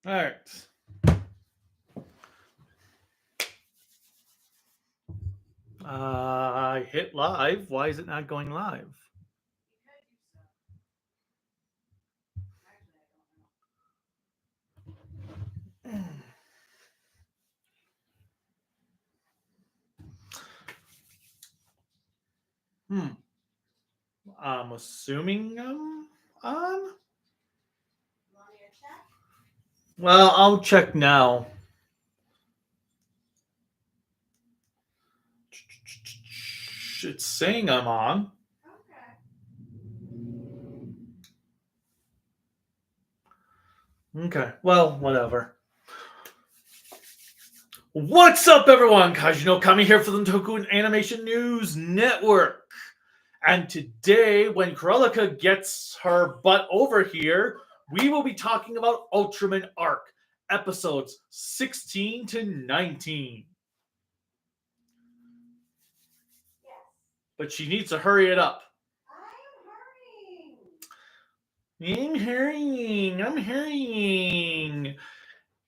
All right. I hit live. Why is it not going live? I'm assuming I'm on. Well, I'll check now. It's saying I'm on. Okay. Well, whatever. What's up, everyone? Kaiju no Kami here for the Toku Animation News Network. And today, when Cruellica gets her butt over here, we will be talking about Ultraman Arc, episodes 16 to 19. Yes. But she needs to hurry it up. I'm hurrying.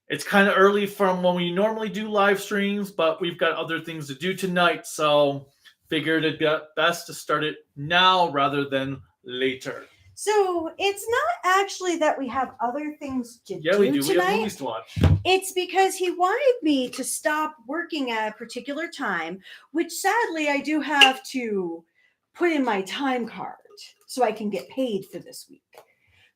It's kind of early from when we normally do live streams, but we've got other things to do tonight, so figured it'd be best to start it now rather than later. So it's not actually that we have other things to do tonight. Yeah, we do. We have movies to watch. It's because he wanted me to stop working at a particular time, which sadly I do have to put in my time card so I can get paid for this week.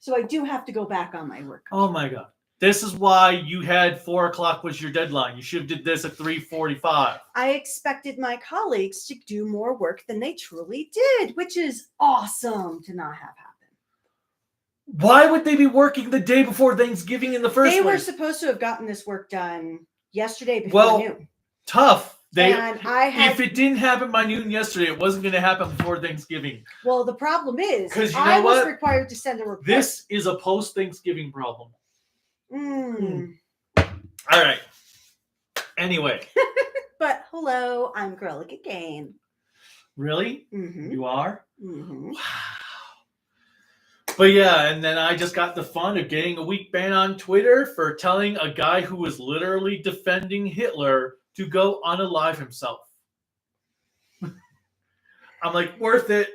So I do have to go back on my work. Oh my God. This is why you had 4 o'clock was your deadline. You should have did this at 3:45. I expected my colleagues to do more work than they truly did, which is awesome to not have happen. Why would they be working the day before Thanksgiving in the first place? They were supposed to have gotten this work done yesterday before noon. Tough. If it didn't happen by noon yesterday, it wasn't going to happen before Thanksgiving. Well, the problem is, I was required to send a report. This is a post-Thanksgiving problem. All right. Anyway. But hello, I'm Cruellica Kain. Really? Mm-hmm. You are? Mm-hmm. Wow. But yeah, and then I just got the fun of getting a week ban on Twitter for telling a guy who was literally defending Hitler to go unalive himself. I'm like, worth it.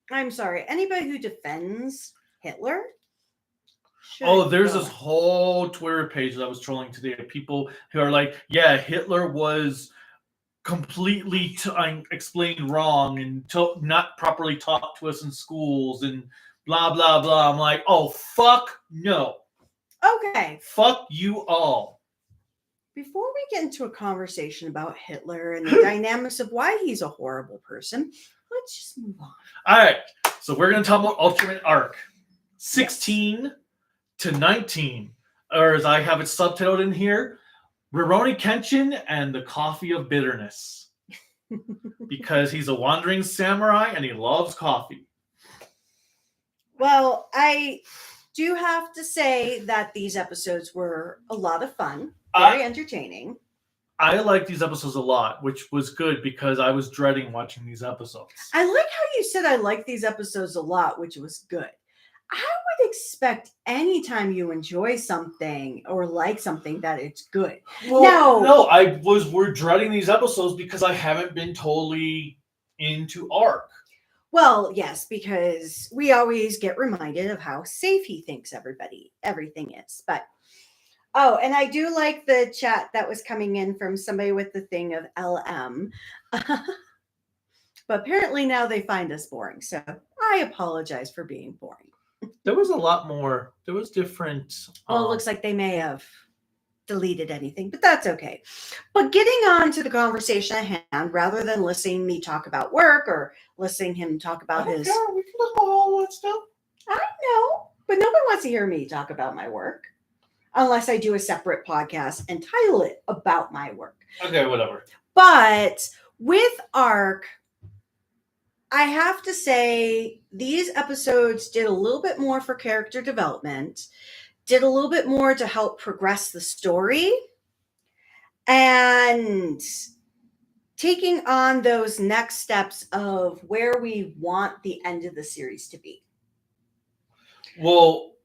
I'm sorry. Anybody who defends Hitler? There's this whole Twitter page that I was trolling today of people who are like, yeah, Hitler was completely explained wrong and not properly taught to us in schools and blah, blah, blah. I'm like, oh, fuck no. Okay. Fuck you all. Before we get into a conversation about Hitler and the dynamics of why he's a horrible person, let's just move on. All right. So we're going to talk about Ultraman Arc 16 to 19. Or as I have it subtitled in here, Rurouni Kenshin and the Coffee of Bitterness. Because he's a wandering samurai and he loves coffee. Well, I do have to say that these episodes were a lot of fun. Very entertaining. I like these episodes a lot, which was good because I was dreading watching these episodes. I like how you said I like these episodes a lot, which was good. I would expect anytime you enjoy something or like something that it's good. Well, we're dreading these episodes because I haven't been totally into Arc. Well, yes, because we always get reminded of how safe he thinks everything is. But and I do like the chat that was coming in from somebody with the thing of LM. But apparently now they find us boring. So I apologize for being boring. There was a lot more. There was different. Well, it looks like they may have deleted anything, but that's okay. But getting on to the conversation at hand, rather than listening me talk about work or listening him talk about his. Yeah, we can talk about all that stuff. I know, but nobody wants to hear me talk about my work. Unless I do a separate podcast and title it About My Work. Okay, whatever. But with Arc, I have to say these episodes did a little bit more for character development, did a little bit more to help progress the story, and taking on those next steps of where we want the end of the series to be. Well,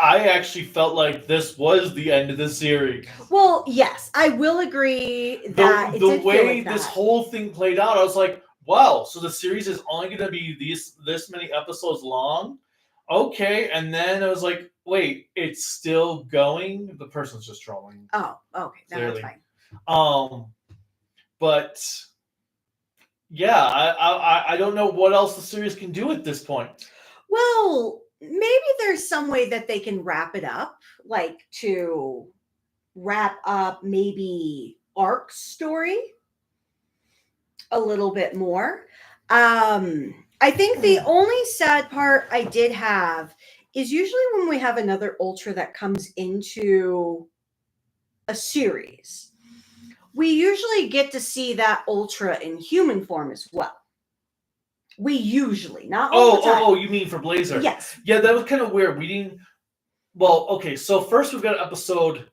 I actually felt like this was the end of the series. Well, yes, I will agree that The way this whole thing played out, I was like, wow, so the series is only going to be this many episodes long? Okay, and then I was like, wait, it's still going? The person's just trolling. Oh, okay, that's fine. But yeah, I don't know what else the series can do at this point. Well, maybe there's some way that they can wrap it up, like to wrap up maybe Arc's story a little bit more. I think the only sad part I did have is usually when we have another Ultra that comes into a series, we usually get to see that Ultra in human form as well. We usually, not all the time. Oh, you mean for Blazar? Yes. Yeah, that was kind of weird. We didn't. Well, okay. So first we've got episode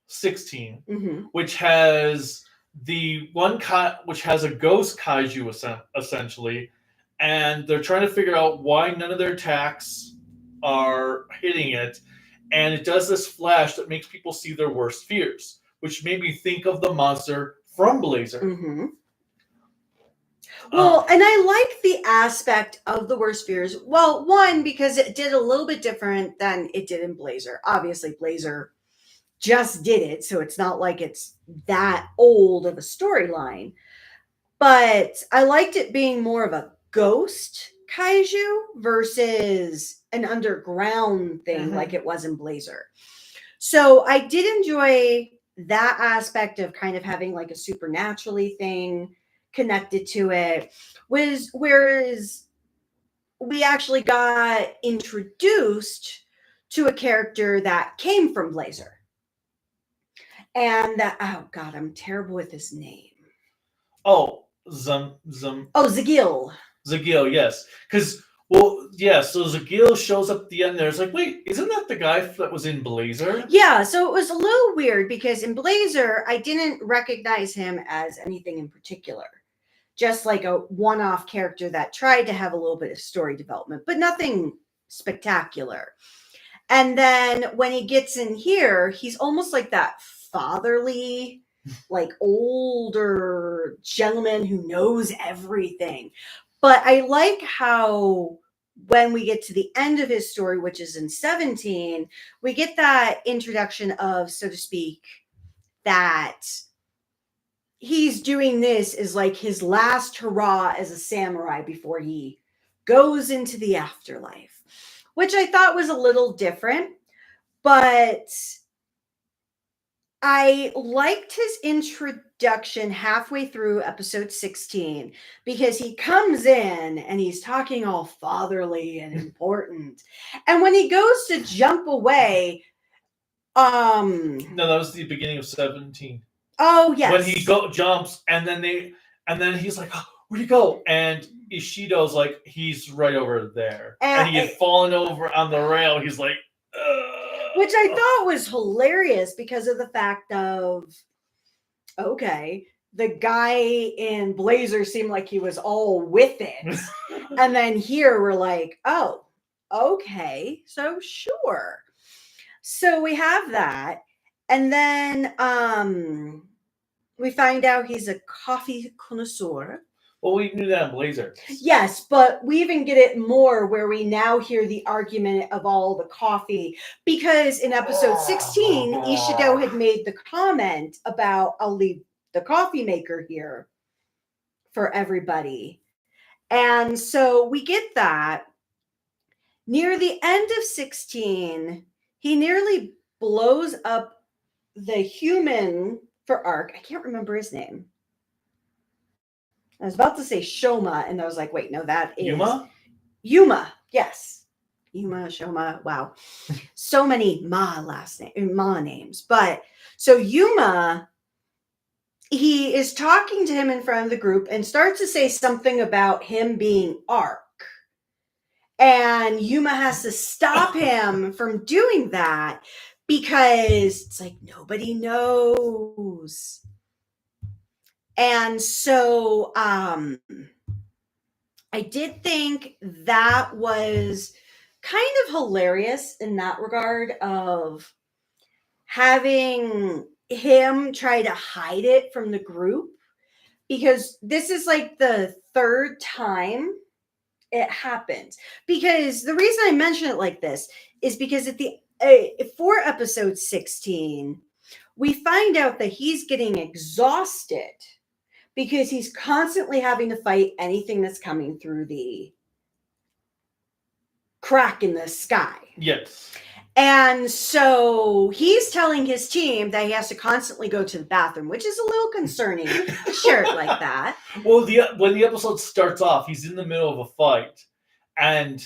16, which has the one which has a ghost kaiju essentially, and they're trying to figure out why none of their attacks are hitting it, and it does this flash that makes people see their worst fears, which made me think of the monster from Blazar. Well, and I like the aspect of the worst fears. Well, one, because it did a little bit different than it did in Blazar. Obviously, Blazar just did it, so it's not like it's that old of a storyline. But I liked it being more of a ghost kaiju versus an underground thing like it was in Blazar. So I did enjoy that aspect of kind of having like a supernaturally thing connected to it, whereas we actually got introduced to a character that came from Blazar. And that, oh God, I'm terrible with his name. Oh, Zagil, yes. Because, well, yeah, so Zagil shows up at the end there. It's like, wait, isn't that the guy that was in Blazar? Yeah, so it was a little weird because in Blazar, I didn't recognize him as anything in particular. Just like a one-off character that tried to have a little bit of story development, but nothing spectacular. And then when he gets in here, he's almost like that fatherly, like older gentleman who knows everything. But I like how when we get to the end of his story, which is in 17, we get that introduction of, so to speak, that he's doing this is like his last hurrah as a samurai before he goes into the afterlife, which I thought was a little different, but I liked his introduction halfway through episode 16 because he comes in and he's talking all fatherly and important. And when he goes to jump away, no, that was the beginning of 17. Oh, yes. When he jumps and then he's like, oh, where'd he go? And Ishido's like, he's right over there. And he had fallen over on the rail. He's like, ugh. Which I thought was hilarious because of the fact of, okay, the guy in Blazar seemed like he was all with it. And then here we're like, oh, okay, so sure. So we have that. And then we find out he's a coffee connoisseur. Well, we knew that in Blazar. Yes, but we even get it more where we now hear the argument of all the coffee. Because in episode 16, Ishido had made the comment about, I'll leave the coffee maker here for everybody. And so we get that. Near the end of 16, he nearly blows up the human for Arc. I can't remember his name. I was about to say Shoma, and I was like, wait, no, that is Yuma. Yes. Yuma, Shoma. Wow. So many Ma names. But so Yuma, he is talking to him in front of the group and starts to say something about him being Arc. And Yuma has to stop him from doing that because it's like nobody knows. And so I did think that was kind of hilarious in that regard of having him try to hide it from the group, because this is like the third time it happened. Because the reason I mention it like this is because at the for episode 16, we find out that he's getting exhausted because he's constantly having to fight anything that's coming through the crack in the sky. Yes. And so he's telling his team that he has to constantly go to the bathroom, which is a little concerning to share it like that. Well, when the episode starts off, he's in the middle of a fight, and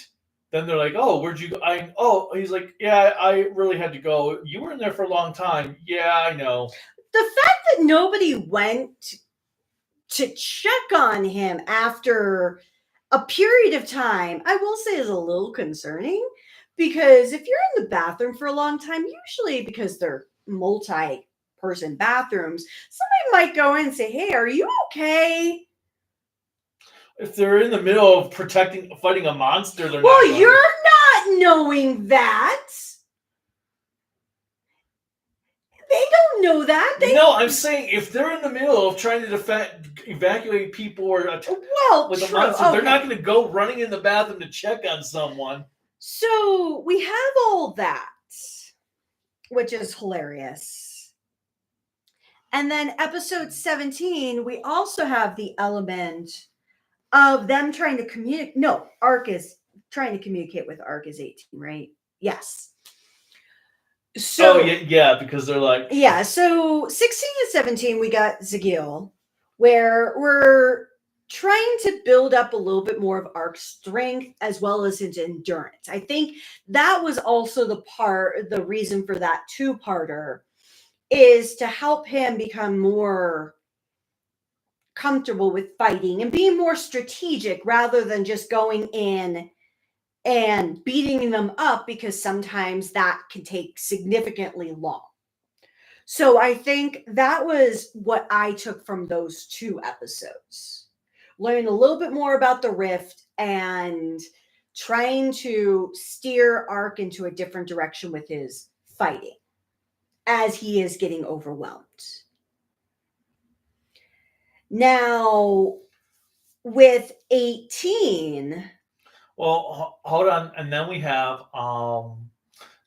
then they're like, "Oh, where'd you go?" He's like, "Yeah, I really had to go. You were in there for a long time." Yeah, I know. The fact that nobody went to check on him after a period of time, I will say, is a little concerning. Because if you're in the bathroom for a long time, usually because they're multi-person bathrooms, somebody might go in and say, "Hey, are you okay?" If they're in the middle of fighting a monster, they're well, not. You're not knowing that. They don't know that. No, I'm saying if they're in the middle of trying to evacuate people or with a monster, they're not going to go running in the bathroom to check on someone. So we have all that, which is hilarious. And then episode 17, we also have the element of them trying to communicate. No, Arc is trying to communicate with Arc is 18, right? Yes. So yeah, because they're like... Yeah, so 16 and 17, we got Zagil, where we're trying to build up a little bit more of Arc's strength as well as his endurance. I think that was also the reason for that two-parter, is to help him become more comfortable with fighting and being more strategic rather than just going in and beating them up, because sometimes that can take significantly long. So I think that was what I took from those two episodes. Learn a little bit more about the rift and trying to steer Arc into a different direction with his fighting as he is getting overwhelmed. Now, with 18... Well, hold on. And then we have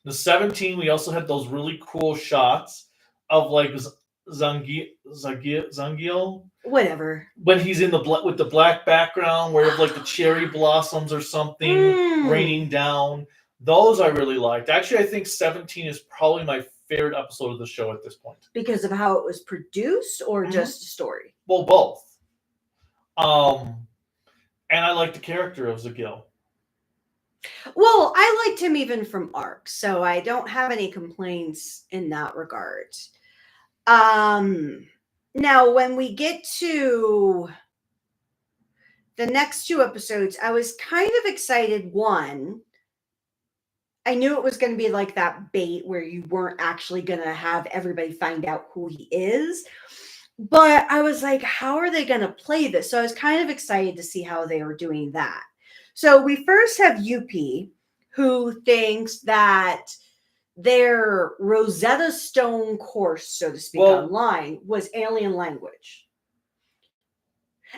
the 17. We also had those really cool shots of like Zangil. Whatever. When he's in with the black background, where you have like the cherry blossoms or something raining down. Those I really liked. Actually, I think 17 is probably my favorite episode of the show at this point. Because of how it was produced, or just a story? Well, both. And I like the character of Zagil. Well, I liked him even from Arc, so I don't have any complaints in that regard. Now, when we get to the next two episodes, I was kind of excited. One, I knew it was going to be like that bait where you weren't actually going to have everybody find out who he is. But I was like, how are they going to play this? So I was kind of excited to see how they were doing that. So we first have Yuppie, who thinks that their Rosetta Stone course, so to speak, online was alien language.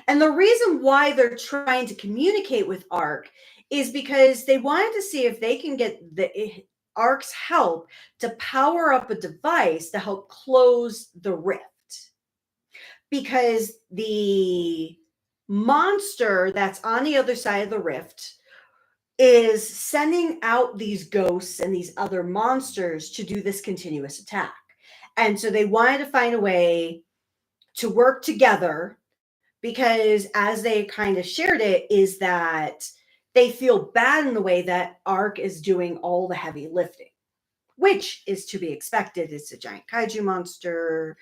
And the reason why they're trying to communicate with Arc is because they wanted to see if they can get the Arc's help to power up a device to help close the rift. Because the monster that's on the other side of the rift is sending out these ghosts and these other monsters to do this continuous attack. And so they wanted to find a way to work together, because as they kind of shared it, is that they feel bad in the way that Arc is doing all the heavy lifting, which is to be expected. It's a giant kaiju monster.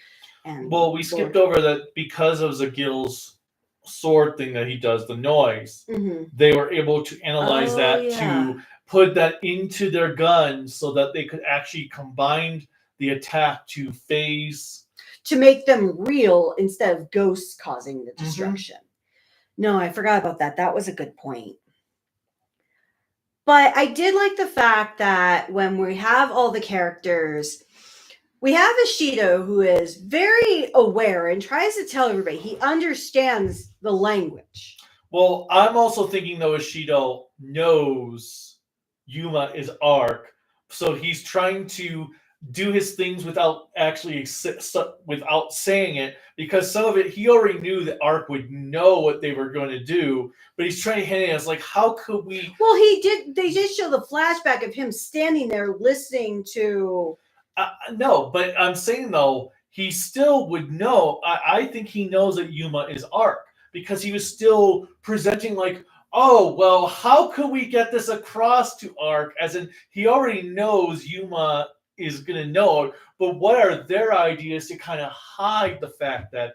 And we skipped over that because of Zagil's sword thing that he does, the noise. They were able to analyze to put that into their gun so that they could actually combine the attack to phase, to make them real instead of ghosts causing the destruction. No, I forgot about that. That was a good point. But I did like the fact that when we have all the characters, we have Ishido who is very aware and tries to tell everybody he understands the language. Well, I'm also thinking though Ishido knows Yuma is Arc, so he's trying to do his things without actually without saying it, because some of it he already knew that Arc would know what they were going to do, but he's trying to hint at us like, how could we? Well, he did. They did show the flashback of him standing there listening to. No, but I'm saying though he still would know. I think he knows that Yuma is Arc, because he was still presenting like, oh, well, how could we get this across to Arc? As in, he already knows Yuma is going to know, but what are their ideas to kind of hide the fact that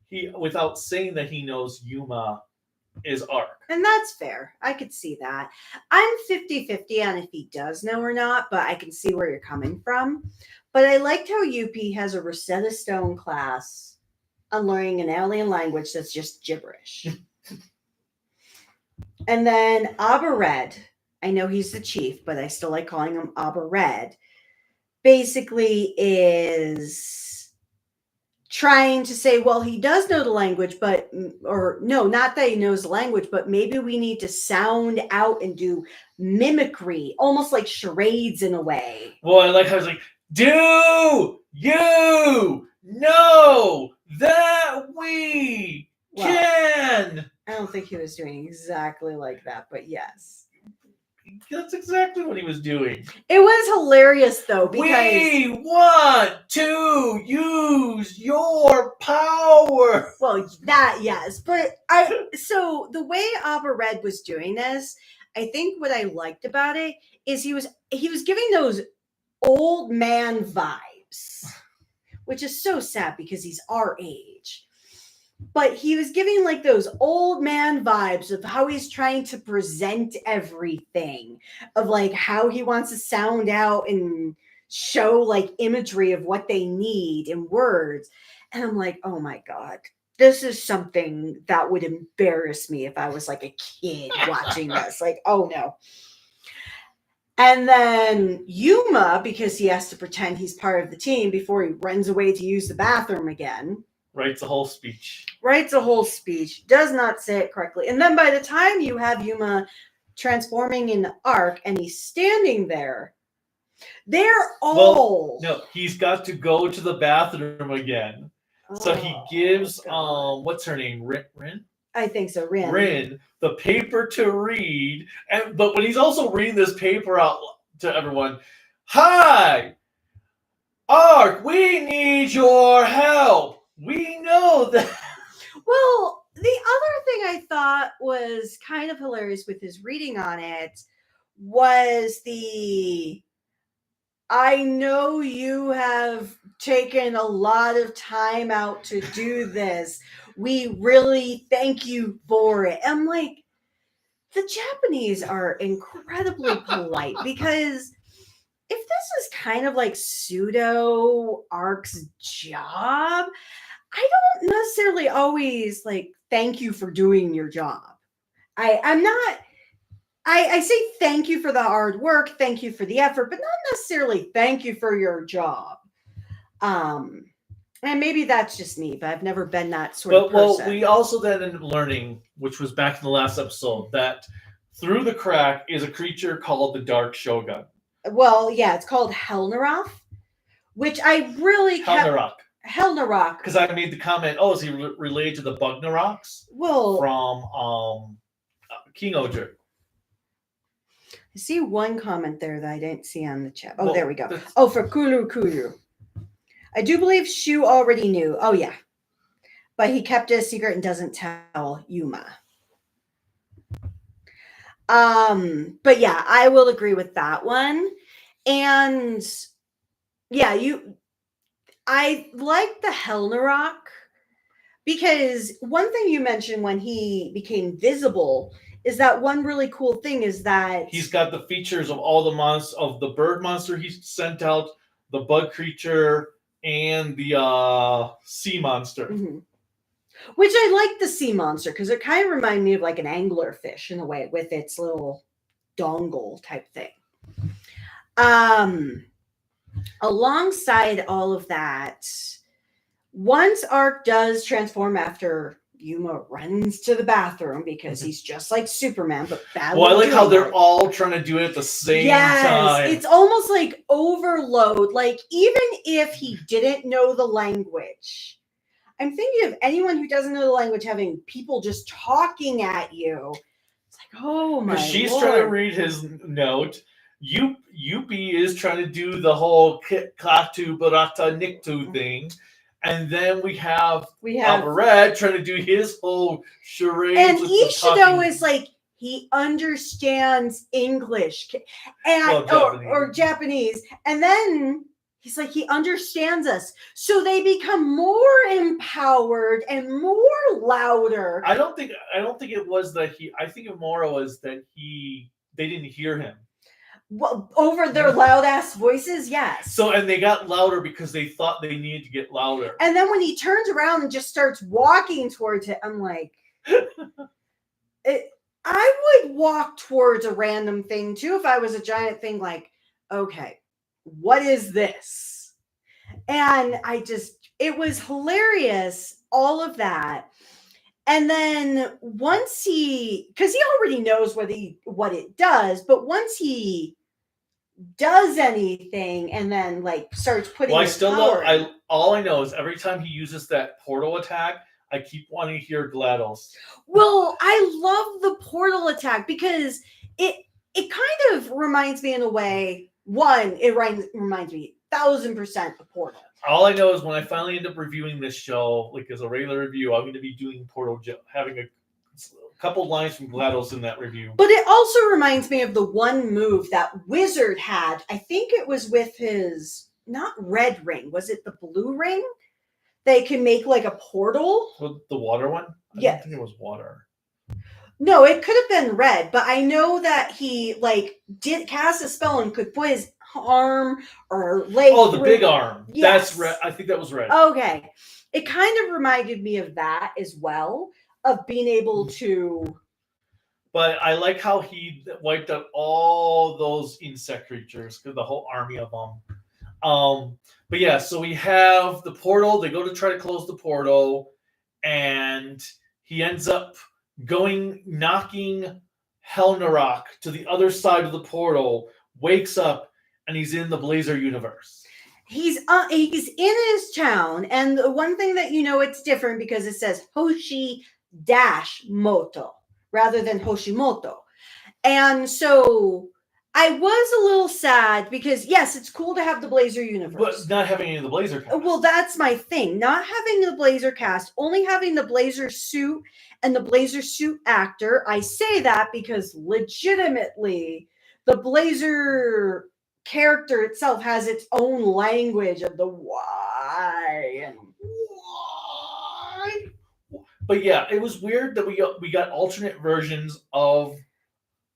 he, without saying that he knows Yuma is Arc? And that's fair. I could see that. I'm 50-50 on if he does know or not, but I can see where you're coming from. But I liked how Yuppie has a Rosetta Stone class on learning an alien language that's just gibberish. And then Abba Red, I know he's the chief, but I still like calling him Abba Red, basically is trying to say, well, he does know the language, but, or no, not that he knows the language, but maybe we need to sound out and do mimicry, almost like charades in a way. Well, I like how it's like, do you know that we can? I don't think he was doing exactly like that, but yes. That's exactly what he was doing. It was hilarious though, because we want to use your power. Well, that yes, but so the way Abba Red was doing this, I think what I liked about it is he was giving those old man vibes, which is so sad because he's our age. But he was giving like those old man vibes of how he's trying to present everything, of like how he wants to sound out and show like imagery of what they need in words. And I'm like, oh my God, this is something that would embarrass me if I was like a kid watching this. Like, oh no. And then Yuma, because he has to pretend he's part of the team before he runs away to use the bathroom again. Writes a whole speech. Does not say it correctly. And then by the time you have Yuma transforming in Arc and he's standing there, they're all... Well, no, he's got to go to the bathroom again. So he gives, what's her name? Rin? I think so, Rin. Rin, the paper to read. But when he's also reading this paper out to everyone, hi, Arc, we need your help. We know that. Well, the other thing I thought was kind of hilarious with his reading on it was I know you have taken a lot of time out to do this. We really thank you for it. I'm like, the Japanese are incredibly polite, because if this is kind of like pseudo Arc's job, I don't necessarily always like thank you for doing your job. I say thank you for the hard work, thank you for the effort, but not necessarily thank you for your job. And maybe that's just me, but I've never been that sort of person. Well, we also then ended up learning, which was back in the last episode, that through the crack is a creature called the Dark Shogun. Well, yeah, it's called Helnaroth, which I really Helnaroth. Because I made the comment, oh, is he related to the Bugnaroks? Well, from King Oger. I see one comment there that I didn't see on the chat. Oh, there we go. Oh, for Kuru. I do believe Shu already knew. Oh, yeah. But he kept it a secret and doesn't tell Yuma. But yeah, I will agree with that one. And yeah, I like the Helnarok, because one thing you mentioned when he became visible is that one really cool thing is that he's got the features of all the monsters, of the bird monster he sent out, the bug creature, and the sea monster. Mm-hmm. Which I like the sea monster because it kind of reminded me of like an anglerfish in a way, with its little dongle type thing. Alongside all of that, once Arc does transform after Yuma runs to the bathroom because he's just like Superman, but badly. Well, I like how they're all trying to do it at the same time. It's almost like overload. Like, even if he didn't know the language, I'm thinking of anyone who doesn't know the language having people just talking at you. It's like, oh my She's Lord. trying to read his note. Yuppie is trying to do the whole Katu Barata Niktu thing. And then we have Alvarez trying to do his whole charade. And Ishido is like, he understands English and or Japanese. And then he's like, he understands us. So they become more empowered and more louder. I don't think it was that I think it more was that they didn't hear him. Well, over their loud ass voices, yes. So, and they got louder because they thought they needed to get louder. And then when he turns around and just starts walking towards it, I'm like, I would walk towards a random thing too if I was a giant thing. Like, okay, what is this? And it was hilarious, all of that. And then once because he already knows what it does, but once he does anything and then like starts putting all I know is every time he uses that portal attack, I keep wanting to hear GLaDOS. Well, I love the portal attack because it kind of reminds me in a way. One, it reminds me 1,000% of Portal. All I know is when I finally end up reviewing this show, like as a regular review, I'm going to be doing Portal, having a couple lines from GLaDOS in that review. But it also reminds me of the one move that Wizard had. I think it was with his, not red ring. Was it the blue ring? They can make like a portal. The water one? I don't think it was water. No, it could have been red, but I know that he did cast a spell and could put his arm or leg. Oh, the big arm. Yes. That's red. I think that was red. Okay. It kind of reminded me of that as well, of being able to. But I like how he wiped out all those insect creatures, the whole army of them. But yeah, so we have the portal. They go to try to close the portal, and he ends up knocking Helnarok to the other side of the portal, wakes up, and he's in the Blazar universe. He's in his town, and the one thing that it's different because it says Hoshi-Moto rather than Hoshimoto. And so I was a little sad because, yes, it's cool to have the Blazar universe. But not having any of the Blazar cast. Well, that's my thing. Not having the Blazar cast, only having the Blazar suit and the Blazar suit actor. I say that because legitimately the Blazar character itself has its own language of the why and why. But yeah, it was weird that we got alternate versions of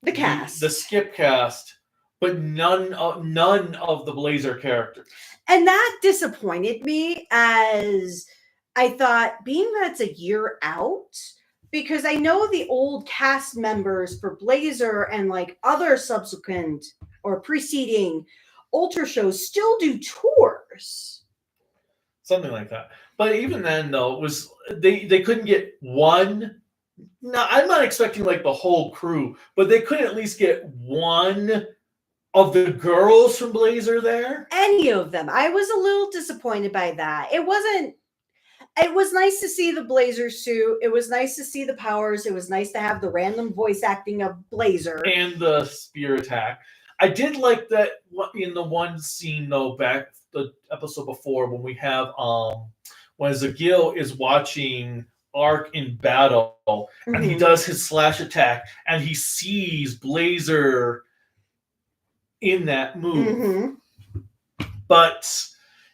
the cast, the skip cast, but none of the Blazar characters. And that disappointed me, as I thought, being that it's a year out, because I know the old cast members for Blazar and other subsequent or preceding Ultra shows still do tours. Something like that. But even then, though, it was they couldn't get one. No, I'm not expecting the whole crew, but they could at least get one of the girls from Blazar there. Any of them. I was a little disappointed by that. It was nice to see the Blazar suit. It was nice to see the powers. It was nice to have the random voice acting of Blazar. And the spear attack. I did like that in the one scene, though, back the episode before, when we have when Zagil is watching Arc in battle, and he does his slash attack, and he sees Blazar in that move. But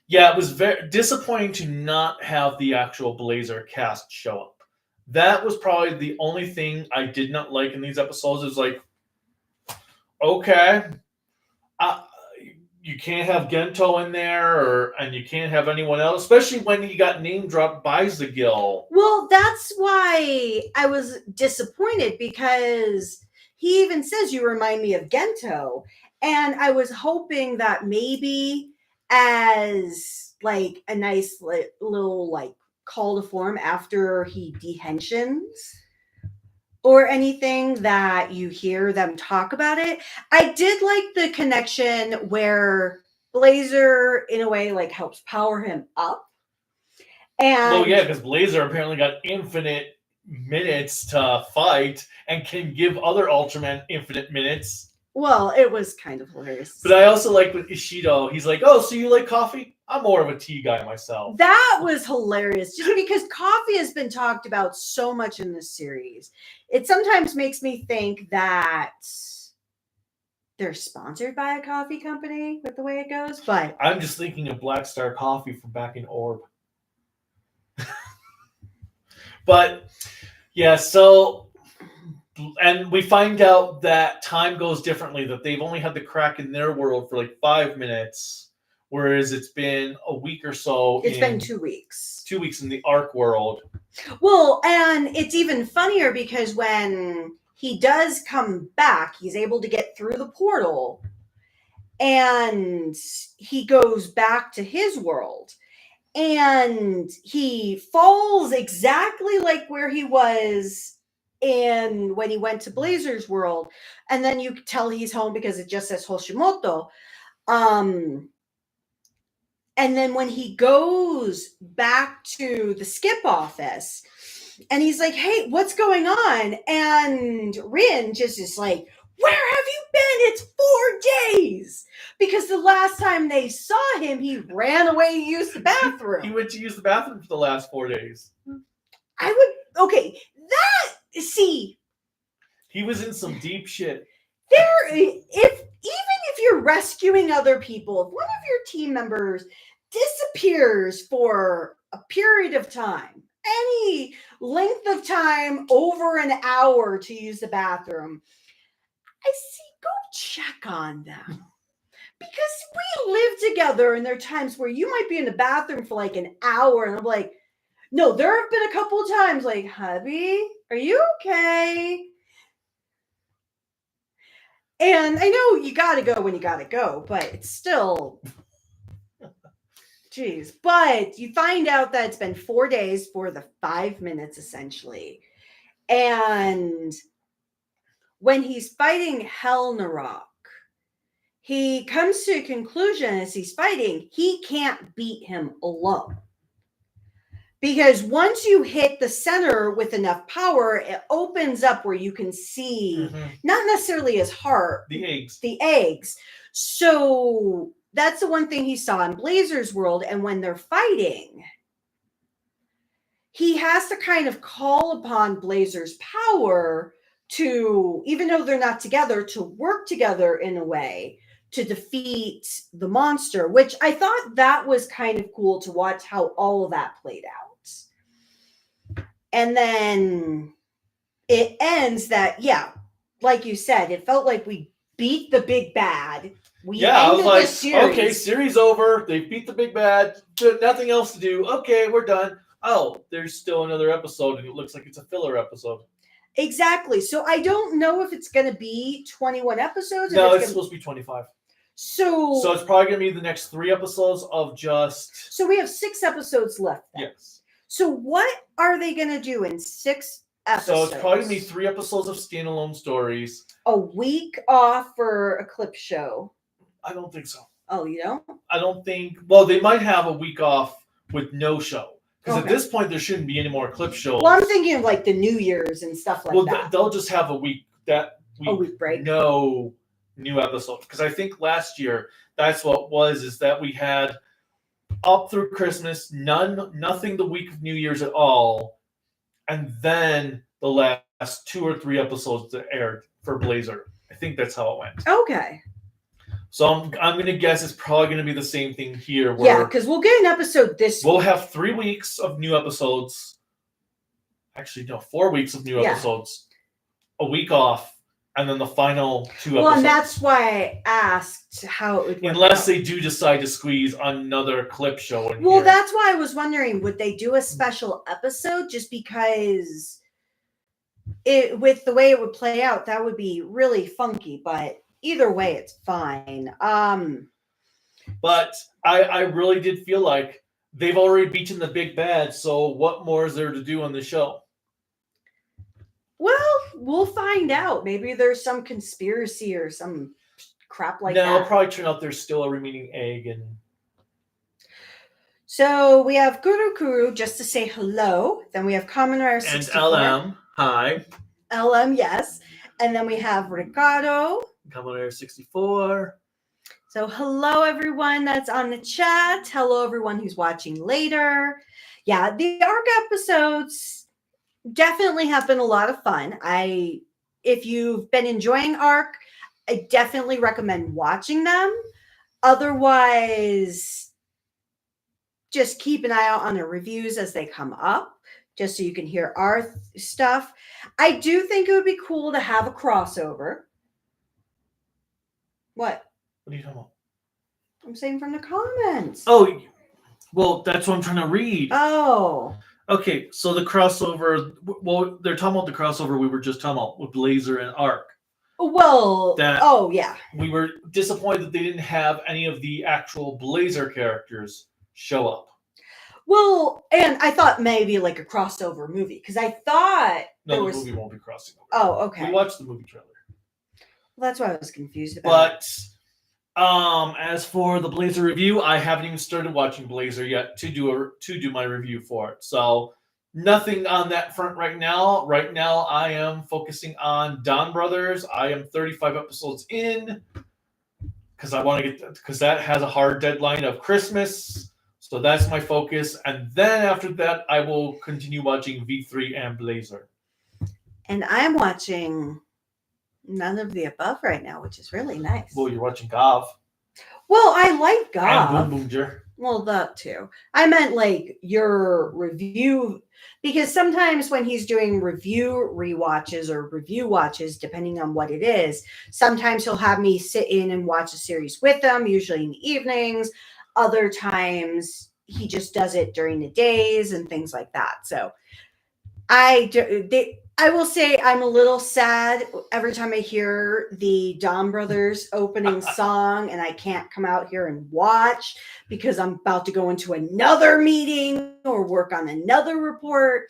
yeah, it was very disappointing to not have the actual Blazar cast show up. That was probably the only thing I did not like in these episodes. It was okay, you can't have Gento in there, and you can't have anyone else, especially when he got name dropped by Zagil. Well, that's why I was disappointed, because he even says you remind me of Gento. And I was hoping that maybe as like a nice little like call to form after he dehensions or anything that you hear them talk about it. I did like the connection where Blazar in a way like helps power him up. And well, yeah, because Blazar apparently got infinite minutes to fight and can give other Ultraman infinite minutes. Well, it was kind of hilarious. But I also like with Ishido, he's like, oh, so you like coffee? I'm more of a tea guy myself. That was hilarious, just because coffee has been talked about so much in this series. It sometimes makes me think that they're sponsored by a coffee company with the way it goes, but I'm just thinking of Black Star Coffee from back in Orb. But yeah, so, and we find out that time goes differently, that they've only had the crack in their world for like 5 minutes, whereas it's been a week or so. It's been 2 weeks. 2 weeks in the Arc world. Well, and it's even funnier because when he does come back, he's able to get through the portal and he goes back to his world. And he falls exactly like where he was in when he went to Blazar's world. And then you can tell he's home because it just says Hoshimoto. And then when he goes back to the skip office and he's like, hey, what's going on? And Rin just is like, where have you been? It's 4 days. Because the last time they saw him, he ran away to use the bathroom. He went to use the bathroom for the last 4 days. See. He was in some deep shit. Even if you're rescuing other people, if one of your team members disappears for a period of time, any length of time over an hour to use the bathroom, I see, go check on them. Because we live together and there are times where you might be in the bathroom for like an hour and I'm like, no, there have been a couple of times like, hubby, are you okay? And I know you got to go when you got to go, but it's still, geez. But you find out that it's been 4 days for the 5 minutes essentially. And when he's fighting Helnarok, he comes to a conclusion as he's fighting, he can't beat him alone. Because once you hit the center with enough power, it opens up where you can see, not necessarily his heart, the eggs. So that's the one thing he saw in Blazar's world. And when they're fighting, he has to kind of call upon Blazar's power to, even though they're not together, to work together in a way to defeat the monster, which I thought that was kind of cool to watch how all of that played out. And then it ends that, yeah, like you said, it felt like we beat the big bad. I was like, okay, series over. They beat the big bad. Nothing else to do. Okay, we're done. Oh, there's still another episode, and it looks like it's a filler episode. Exactly. So I don't know if it's going to be 21 episodes. No, it's supposed to be 25. So it's probably going to be the next 3 episodes of just... So we have 6 episodes left then. Yes. So what are they going to do in 6 episodes? So it's probably going to be 3 episodes of standalone stories. A week off for a clip show. I don't think so. Oh, you don't? I don't think... Well, they might have a week off with no show. Because at this point, there shouldn't be any more clip shows. Well, I'm thinking of like the New Year's and stuff like that. Well, they'll just have a week break. No new episodes. Because I think last year, that's what it was, is that we had up through Christmas, nothing the week of New Year's at all. And then the last 2 or 3 episodes that aired for Blazar. I think that's how it went. Okay. So I'm going to guess it's probably going to be the same thing here. Yeah, because we'll get an episode this week. We'll have 3 weeks of new episodes. Actually, no, 4 weeks of new episodes. A week off, and then the final 2 episodes. Well, and that's why I asked how it would work. Unless they do decide to squeeze another clip show in here. Well, that's why I was wondering, would they do a special episode just because with the way it would play out, that would be really funky. But either way, it's fine. But I really did feel like they've already beaten the big bad. So what more is there to do on the show? Well, we'll find out. Maybe there's some conspiracy or some crap like no, that. It'll probably turn out there's still a remaining egg. And so we have Kuru just to say hello. Then we have Kamen Rider 64. And LM, hi. LM, yes. And then we have Ricardo. Kamen Rider 64. So hello, everyone that's on the chat. Hello, everyone who's watching later. Yeah, the ARC episodes definitely have been a lot of fun. If you've been enjoying ARC, I definitely recommend watching them. Otherwise, just keep an eye out on the reviews as they come up, just so you can hear our stuff. I do think it would be cool to have a crossover. What? What are you talking about? I'm saying from the comments. Oh, well, that's what I'm trying to read. Oh. Okay, so the crossover, well, they're talking about the crossover we were just talking about with Blazar and Arc. Well, yeah. We were disappointed that they didn't have any of the actual Blazar characters show up. Well, and I thought maybe like a crossover movie, because I thought the movie won't be crossing over. Oh, okay. We watched the movie trailer. Well, that's why I was confused about. But as for the Blazar review, I haven't even started watching Blazar yet to do my review for it. So nothing on that front right now. Right now, I am focusing on Don Brothers. I am 35 episodes in because I want to get because that has a hard deadline of Christmas. So that's my focus, and then after that, I will continue watching V3 and Blazar. And I'm watching none of the above right now, which is really nice. Well, you're watching Gav. Well, I like Gav. And Boom Boomger. Well, that too. I meant like your review, because sometimes when he's doing review rewatches or review watches, depending on what it is, sometimes he'll have me sit in and watch a series with him, usually in the evenings. Other times he just does it during the days and things like that. So I will say I'm a little sad every time I hear the Don Brothers opening song and I can't come out here and watch because I'm about to go into another meeting or work on another report.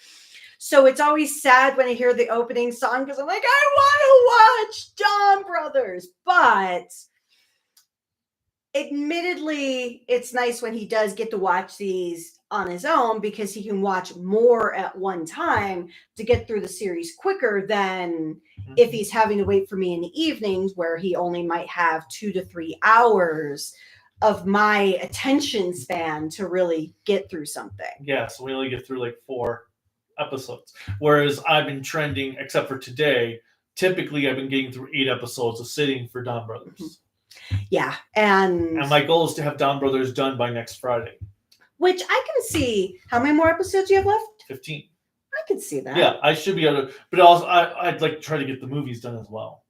So it's always sad when I hear the opening song because I'm like, I want to watch Don Brothers. But admittedly, it's nice when he does get to watch these on his own because he can watch more at one time to get through the series quicker than if he's having to wait for me in the evenings where he only might have 2 to 3 hours of my attention span to really get through something. Yeah, so we only get through like 4 episodes. Whereas I've been trending, except for today, typically I've been getting through 8 episodes of sitting for Don Brothers. Mm-hmm. Yeah, and my goal is to have Don Brothers done by next Friday. Which I can see. How many more episodes do you have left? 15. I can see that. Yeah, I should be able to. But also, I'd like to try to get the movies done as well.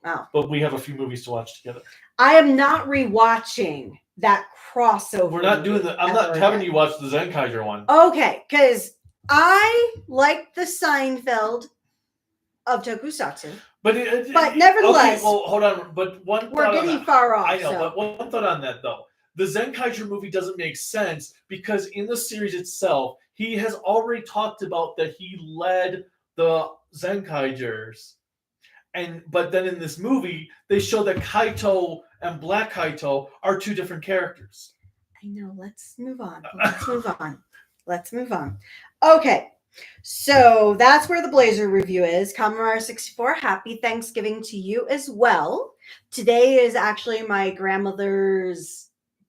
Oh. But we have a few movies to watch together. I am not rewatching that crossover. We're not doing the. I'm not having you watch the Zenkaiger one. Okay, because I like the Seinfeld of Tokusatsu. But nevertheless, okay, well, hold on. But we're getting far off. I know, but one thought on that though. The Zenkaiger movie doesn't make sense because in the series itself, he has already talked about that he led the Zenkaigers. But then in this movie, they show that Kaito and Black Kaito are 2 different characters. I know. Let's move on. Let's move on. Okay. So that's where the Blazar review is. Kamen Rider 64, happy Thanksgiving to you as well. Today is actually my grandmother's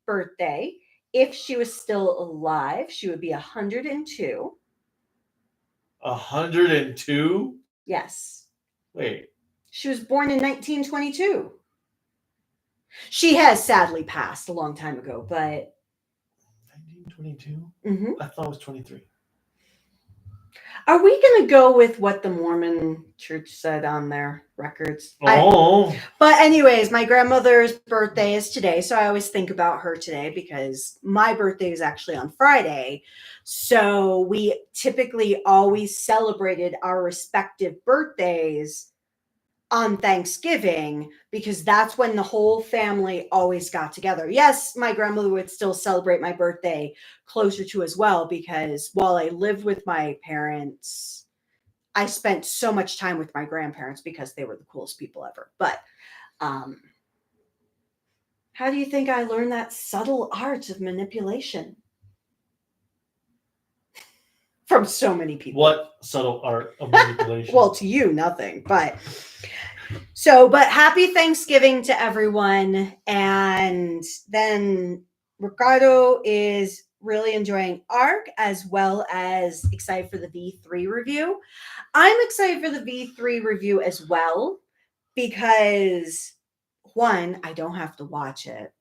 birthday. If she was still alive, she would be 102. 102? Yes. Wait. She was born in 1922. She has sadly passed a long time ago, but 1922? Mm-hmm. I thought it was 23. Are we going to go with what the Mormon church said on their records? But anyways, my grandmother's birthday is today, so I always think about her today because my birthday is actually on Friday. So we typically always celebrated our respective birthdays on Thanksgiving because that's when the whole family always got together. Yes, my grandmother would still celebrate my birthday closer to as well because while I lived with my parents, I spent so much time with my grandparents because they were the coolest people ever. But how do you think I learned that subtle art of manipulation? From so many people. What subtle art of manipulation? Well, to you, nothing. But happy Thanksgiving to everyone. And then Ricardo is really enjoying Arc as well as excited for the V3 review. I'm excited for the V3 review as well because one, I don't have to watch it.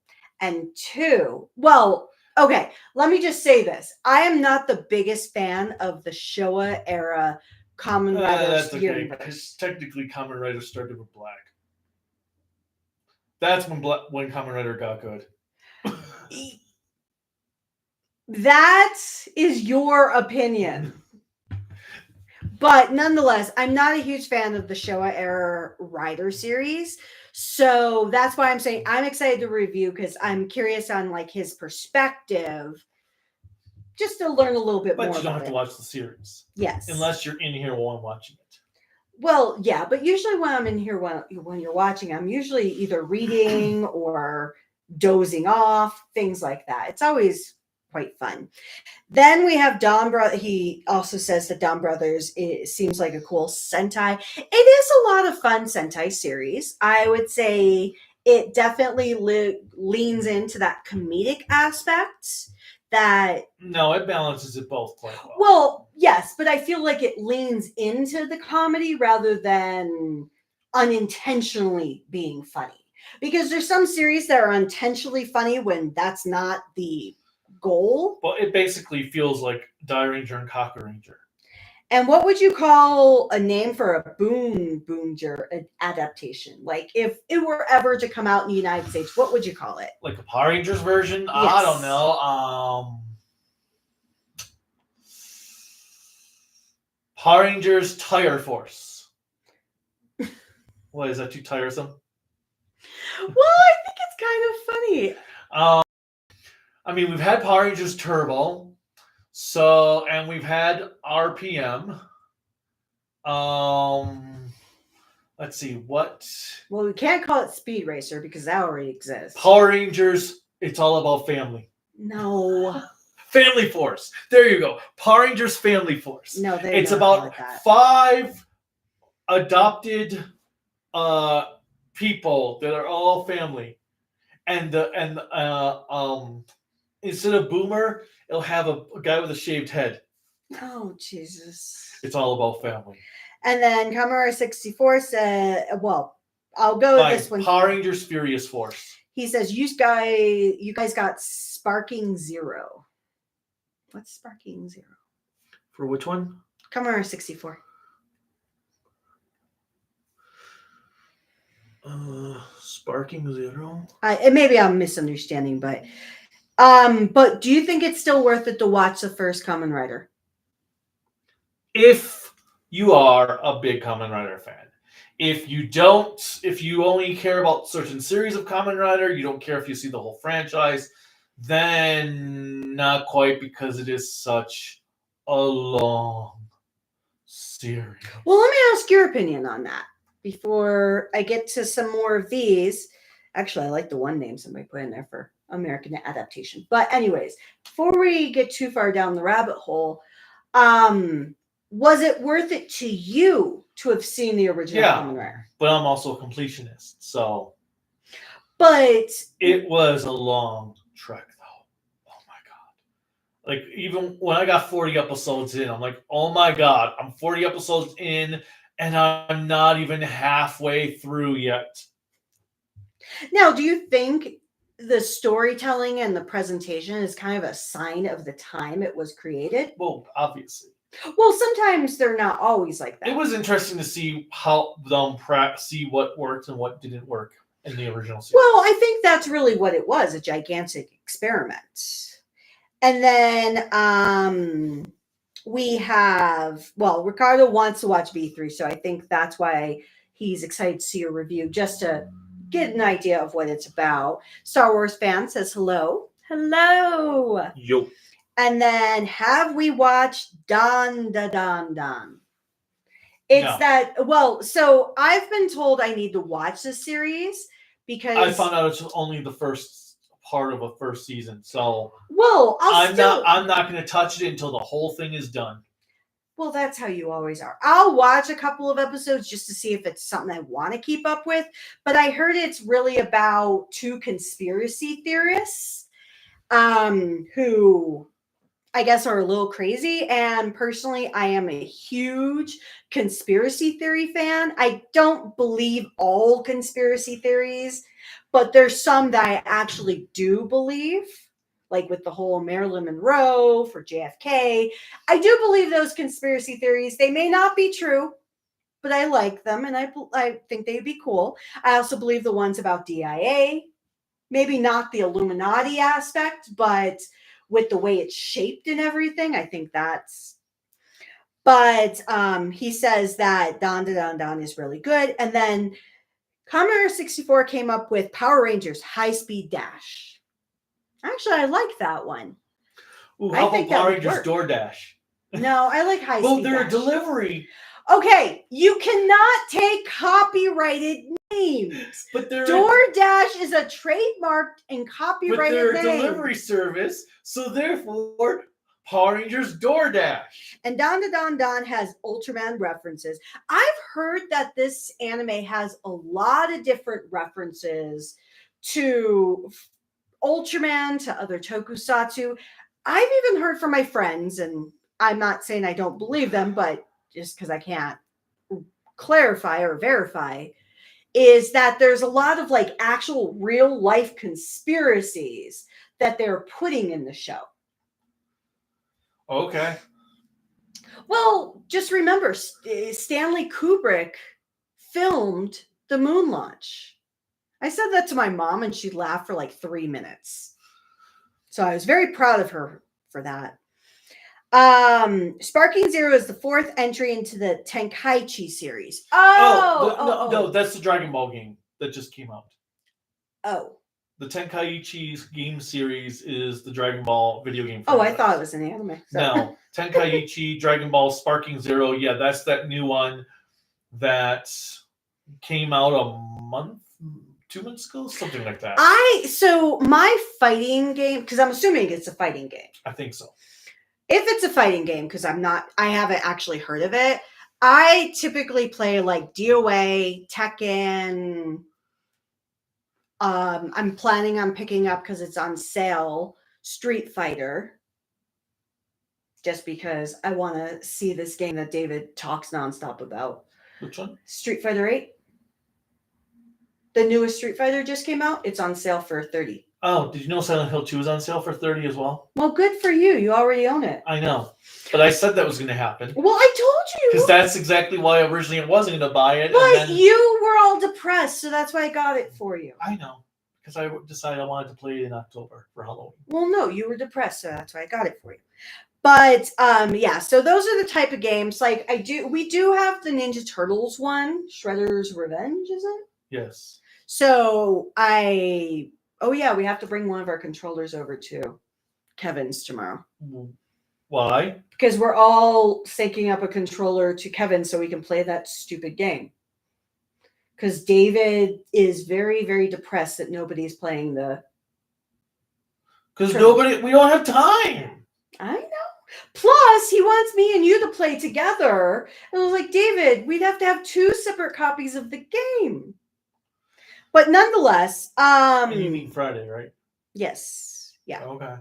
And two, well, okay, let me just say this. I am not the biggest fan of the Showa era Kamen Riders that's okay, universe. because technically Kamen Rider started with Black. That's when Kamen Rider got good. That is your opinion. But nonetheless, I'm not a huge fan of the Showa era Rider series. So that's why I'm saying I'm excited to review because I'm curious on like his perspective just to learn a little bit more about it. But you don't have to watch the series. Yes. Unless you're in here while I'm watching it. Well, yeah, but usually when I'm in here when you're watching, I'm usually either reading or dozing off, things like that. It's always quite fun. Then we have Dawn Brothers. He also says that Dawn Brothers seems like a cool Sentai. It is a lot of fun Sentai series. I would say it definitely leans into that comedic aspect. No, it balances it both quite well. Well, yes, but I feel like it leans into the comedy rather than unintentionally being funny. Because there's some series that are intentionally funny when that's not the goal. Well, it basically feels like Die Ranger and Kaku Ranger. And what would you call a name for a Boonger adaptation? Like if it were ever to come out in the United States, what would you call it? Like a Power Rangers version? Yes. I don't know. Power Rangers Tire Force. What, is that too tiresome? Well, I think it's kind of funny. I mean, we've had Power Rangers Turbo, and we've had RPM. Let's see what. Well, we can't call it Speed Racer because that already exists. Power Rangers. It's all about family. No. Family Force. There you go. Power Rangers Family Force. No, it's about 5 adopted people that are all family. And instead of Boomer, it'll have a guy with a shaved head. Oh, Jesus. It's all about family. And then Kamara 64 said, well, I'll go with this one. Power Rangers Furious Force. He says, you guys got Sparking Zero. What's Sparking Zero? For which one? Kamara 64. Sparking Zero? Maybe I'm misunderstanding, but do you think it's still worth it to watch the first Kamen Rider? If you are a big Kamen Rider fan. If you don't, if you only care about certain series of Kamen Rider, you don't care if you see the whole franchise, then not quite, because it is such a long series. Well, let me ask your opinion on that before I get to some more of these. Actually, I like the one name somebody put in there for American adaptation. But anyways, before we get too far down the rabbit hole, was it worth it to you to have seen the original Kamen Rider? But I'm also a completionist, so. But it was a long trek, though. Oh my god! Like, even when I got 40 episodes in, I'm like, oh my god, I'm 40 episodes in, and I'm not even halfway through yet. Now, do you think the storytelling and the presentation is kind of a sign of the time it was created? Well, obviously. Well, sometimes they're not always like that. It was interesting to see how them see what worked and what didn't work in the original series. Well, I think that's really what it was, a gigantic experiment. And then we have, well, Ricardo wants to watch V3, so I think that's why he's excited to see your review, just to get an idea of what it's about. Star Wars fan says hello. Hello. Yo. And then have we watched Don Da Don Don? It's that, well, so I've been told I need to watch this series because I found out it's only the first part of a first season. So well, I'm not going to touch it until the whole thing is done. Well, that's how you always are. I'll watch a couple of episodes just to see if it's something I want to keep up with. But I heard it's really about two conspiracy theorists who I guess are a little crazy. And personally, I am a huge conspiracy theory fan. I don't believe all conspiracy theories, but there's some that I actually do believe. Like with the whole Marilyn Monroe for JFK. I do believe those conspiracy theories. They may not be true, but I like them and I think they'd be cool. I also believe the ones about DIA. Maybe not the Illuminati aspect, but with the way it's shaped and everything, I think that's. But he says that Don Da Don Don is really good. And then Commodore 64 came up with Power Rangers High Speed Dash. Actually, I like that one. Ooh, how about Power Rangers DoorDash? No, I like High Speed Dash. Well, they're a delivery. Okay, you cannot take copyrighted names. But DoorDash is a trademarked and copyrighted name. But they're a delivery service, so therefore, Power Rangers DoorDash. And Don Da Don Don has Ultraman references. I've heard that this anime has a lot of different references to Ultraman, to other tokusatsu. I've even heard from my friends, and I'm not saying I don't believe them, but just because I can't clarify or verify, is that there's a lot of like actual real life conspiracies that they're putting in the show. Okay. Well, just remember, Stanley Kubrick filmed the moon launch. I said that to my mom and she laughed for like 3 minutes. So I was very proud of her for that. Sparking Zero is the fourth entry into the Tenkaichi series. No, that's the Dragon Ball game that just came out. Oh. The Tenkaichi game series is the Dragon Ball video game. Oh, I thought it was an anime. So. No, Tenkaichi, Dragon Ball, Sparking Zero. Yeah, that's that new one that came out a month, 2 months ago, something like that. So my fighting game, because I'm assuming it's a fighting game. I think so. If it's a fighting game, because I haven't actually heard of it. I typically play like DOA, Tekken. I'm planning on picking up because it's on sale, Street Fighter. Just because I want to see this game that David talks nonstop about. Which one? Street Fighter 8. The newest Street Fighter just came out. It's on sale for $30. Oh, did you know Silent Hill 2 is on sale for $30 as well? Well, good for you. You already own it. I know. But I said that was going to happen. Well, I told you. Because that's exactly why originally I wasn't going to buy it. But you were all depressed, so that's why I got it for you. I know. Because I decided I wanted to play it in October for Halloween. Well, no, you were depressed, so that's why I got it for you. But yeah, so those are the type of games. Like we do have the Ninja Turtles one, Shredder's Revenge, is it? Yes. So we have to bring one of our controllers over to Kevin's tomorrow. Why? Because we're all syncing up a controller to Kevin so we can play that stupid game. Because David is very, very depressed that nobody's playing the. Because we don't have time. I know. Plus, he wants me and you to play together. And I was like, David, we'd have to have 2 separate copies of the game. But nonetheless, and you mean Friday, right? Yes. Yeah. Okay.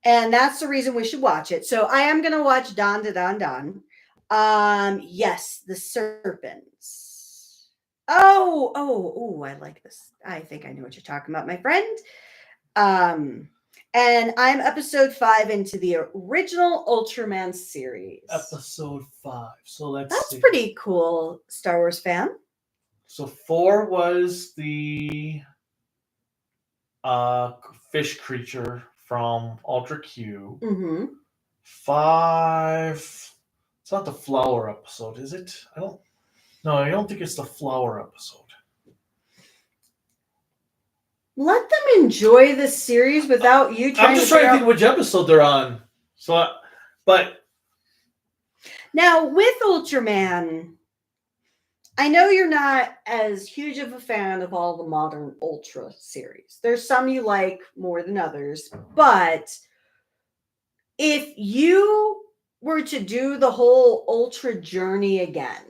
And that's the reason we should watch it. So I am going to watch Don Da Don Don. Yes, the serpents. Oh, I like this. I think I know what you're talking about, my friend. And I'm episode 5 into the original Ultraman series. Episode 5. So That's see. pretty cool, Star Wars fan. So 4 was the fish creature from Ultra Q. Mm-hmm. 5. It's not the flower episode, is it? I don't think it's the flower episode. Let them enjoy the series without you trying. I'm just trying to think which episode they're on. But now with Ultraman, I know you're not as huge of a fan of all the modern Ultra series. There's some you like more than others, but if you were to do the whole Ultra journey again,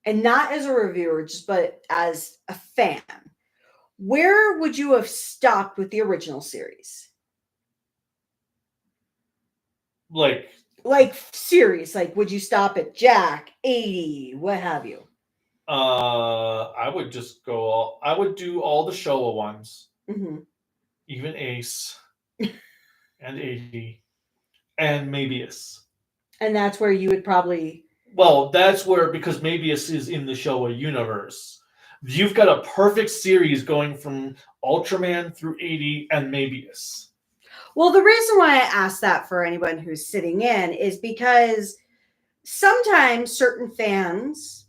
and not as a reviewer, just but as a fan, where would you have stopped with the original series? Like series, like would you stop at Jack, 80, what have you? I would just go. I would do all the Showa ones, even Ace, and 80, and Mabius. And that's where you would probably. Well, that's where, because Mabius is in the Showa universe. You've got a perfect series going from Ultraman through 80 and Mabius. Well, the reason why I asked that for anyone who's sitting in is because sometimes certain fans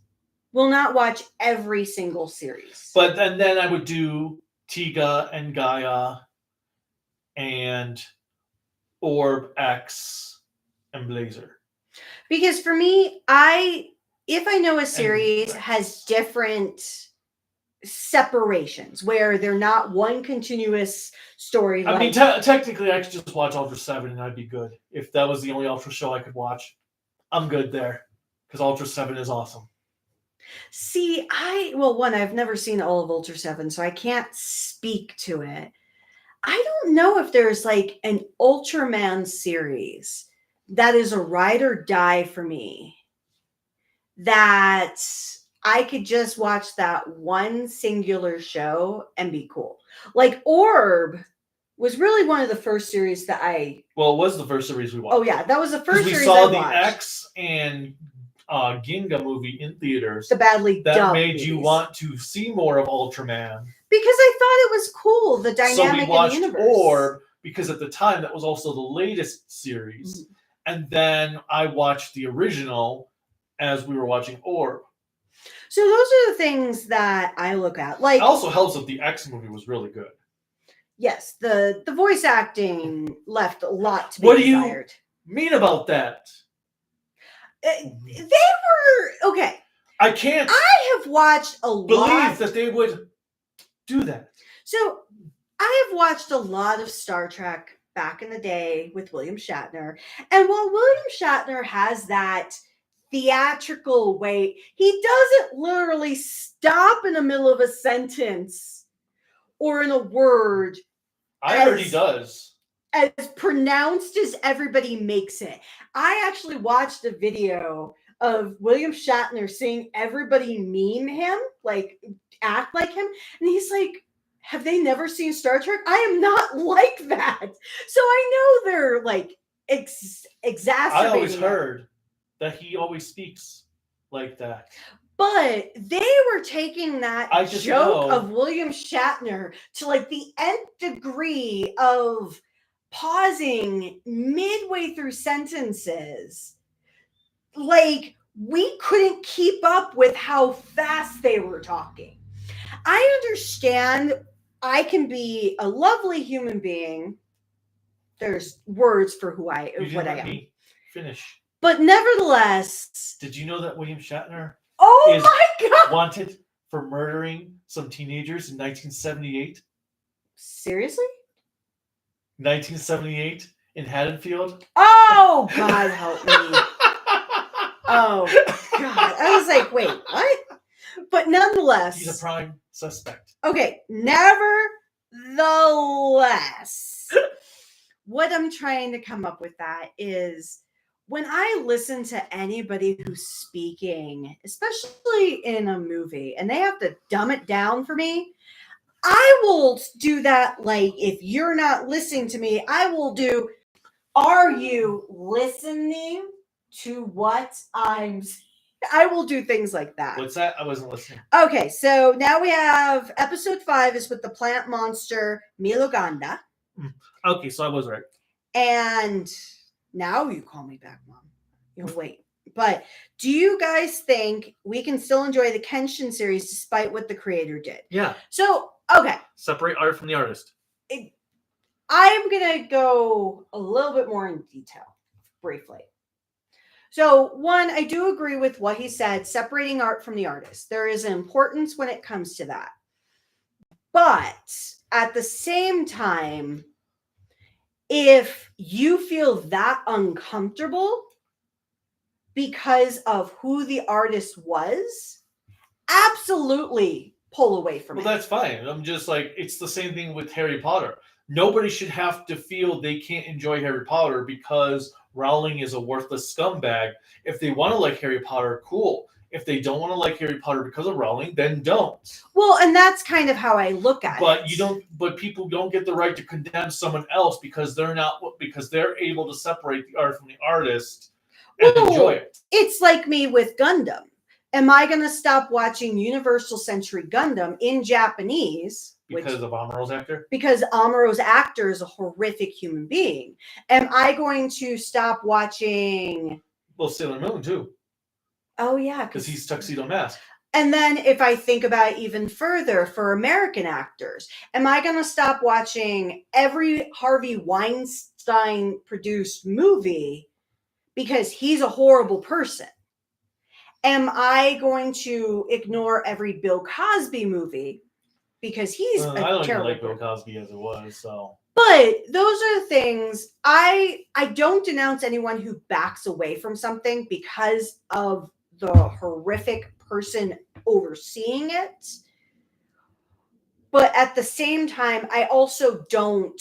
will not watch every single series. But then I would do Tiga and Gaia and Orb X and Blazar. Because for me, if I know a series has different separations where they're not one continuous story. I mean, technically, I could just watch Ultra 7 and I'd be good. If that was the only Ultra show I could watch, I'm good there. Because Ultra 7 is awesome. See, I've never seen all of Ultra 7, so I can't speak to it. I don't know if there's like an Ultraman series that is a ride or die for me, that I could just watch that one singular show and be cool. Like Orb was really one of the first series that Well, it was the first series we watched. Oh yeah, that was the first series we saw I the watched. X and Ginga movie in theaters. The badly that dubbed made movies. You want to see more of Ultraman. Because I thought it was cool, the dynamic So we watched in the universe. Orb, because at the time that was also the latest series. Mm-hmm. And then I watched the original as we were watching Orb. So those are the things that I look at. Like, it also helps that the X movie was really good. Yes, the voice acting left a lot to be desired. What do you mean about that? They were okay. I can't. I have watched a lot. Believe that they would do that. So I have watched a lot of Star Trek back in the day with William Shatner, and while William Shatner has that theatrical way, he doesn't literally stop in the middle of a sentence or in a word. I heard he does. As pronounced as everybody makes it. I actually watched a video of William Shatner seeing everybody meme him, like act like him, and he's like, have they never seen Star Trek? I am not like that. So I know they're like exacerbating. I always heard that he always speaks like that. But they were taking that joke of William Shatner to like the nth degree of pausing midway through sentences. Like, we couldn't keep up with how fast they were talking. I understand I can be a lovely human being. There's words for what I am. Finish. But nevertheless. Did you know that William Shatner is my God. wanted for murdering some teenagers in 1978? Seriously? 1978 in Haddonfield? Oh, God help me. Oh, God. I was like, wait, what? But nonetheless. He's a prime suspect. Okay, nevertheless. What I'm trying to come up with that is when I listen to anybody who's speaking, especially in a movie, and they have to dumb it down for me, I will do that. Like, if you're not listening to me, I will do. Are you listening to what I'm saying? I will do things like that. What's that? I wasn't listening. Okay, so now we have episode 5 is with the plant monster Miloganda. Okay, so I was right. And now you call me back, Mom. You'll wait. But do you guys think we can still enjoy the Kenshin series despite what the creator did? Yeah. So, okay. Separate art from the artist. I'm going to go a little bit more in detail, briefly. So, one, I do agree with what he said, separating art from the artist. There is an importance when it comes to that. But at the same time, if you feel that uncomfortable because of who the artist was, absolutely pull away from it. Well, that's fine. I'm just like, it's the same thing with Harry Potter. Nobody should have to feel they can't enjoy Harry Potter because Rowling is a worthless scumbag. If they want to like Harry Potter, cool. If they don't want to like Harry Potter because of Rowling, then don't. Well, and that's kind of how I look at it. But people don't get the right to condemn someone else because they're able to separate the art from the artist and enjoy it. It's like me with Gundam. Am I going to stop watching Universal Century Gundam in Japanese? Because of Amuro's actor? Because Amuro's actor is a horrific human being. Am I going to stop watching... Well, Sailor Moon, too. Oh, yeah. Because he's Tuxedo Mask. And then if I think about it even further for American actors, am I going to stop watching every Harvey Weinstein-produced movie because he's a horrible person? Am I going to ignore every Bill Cosby movie because he's a I don't even terrible like Bill Cosby as it was, so... But those are the things I don't denounce anyone who backs away from something because of the horrific person overseeing it. But at the same time, I also don't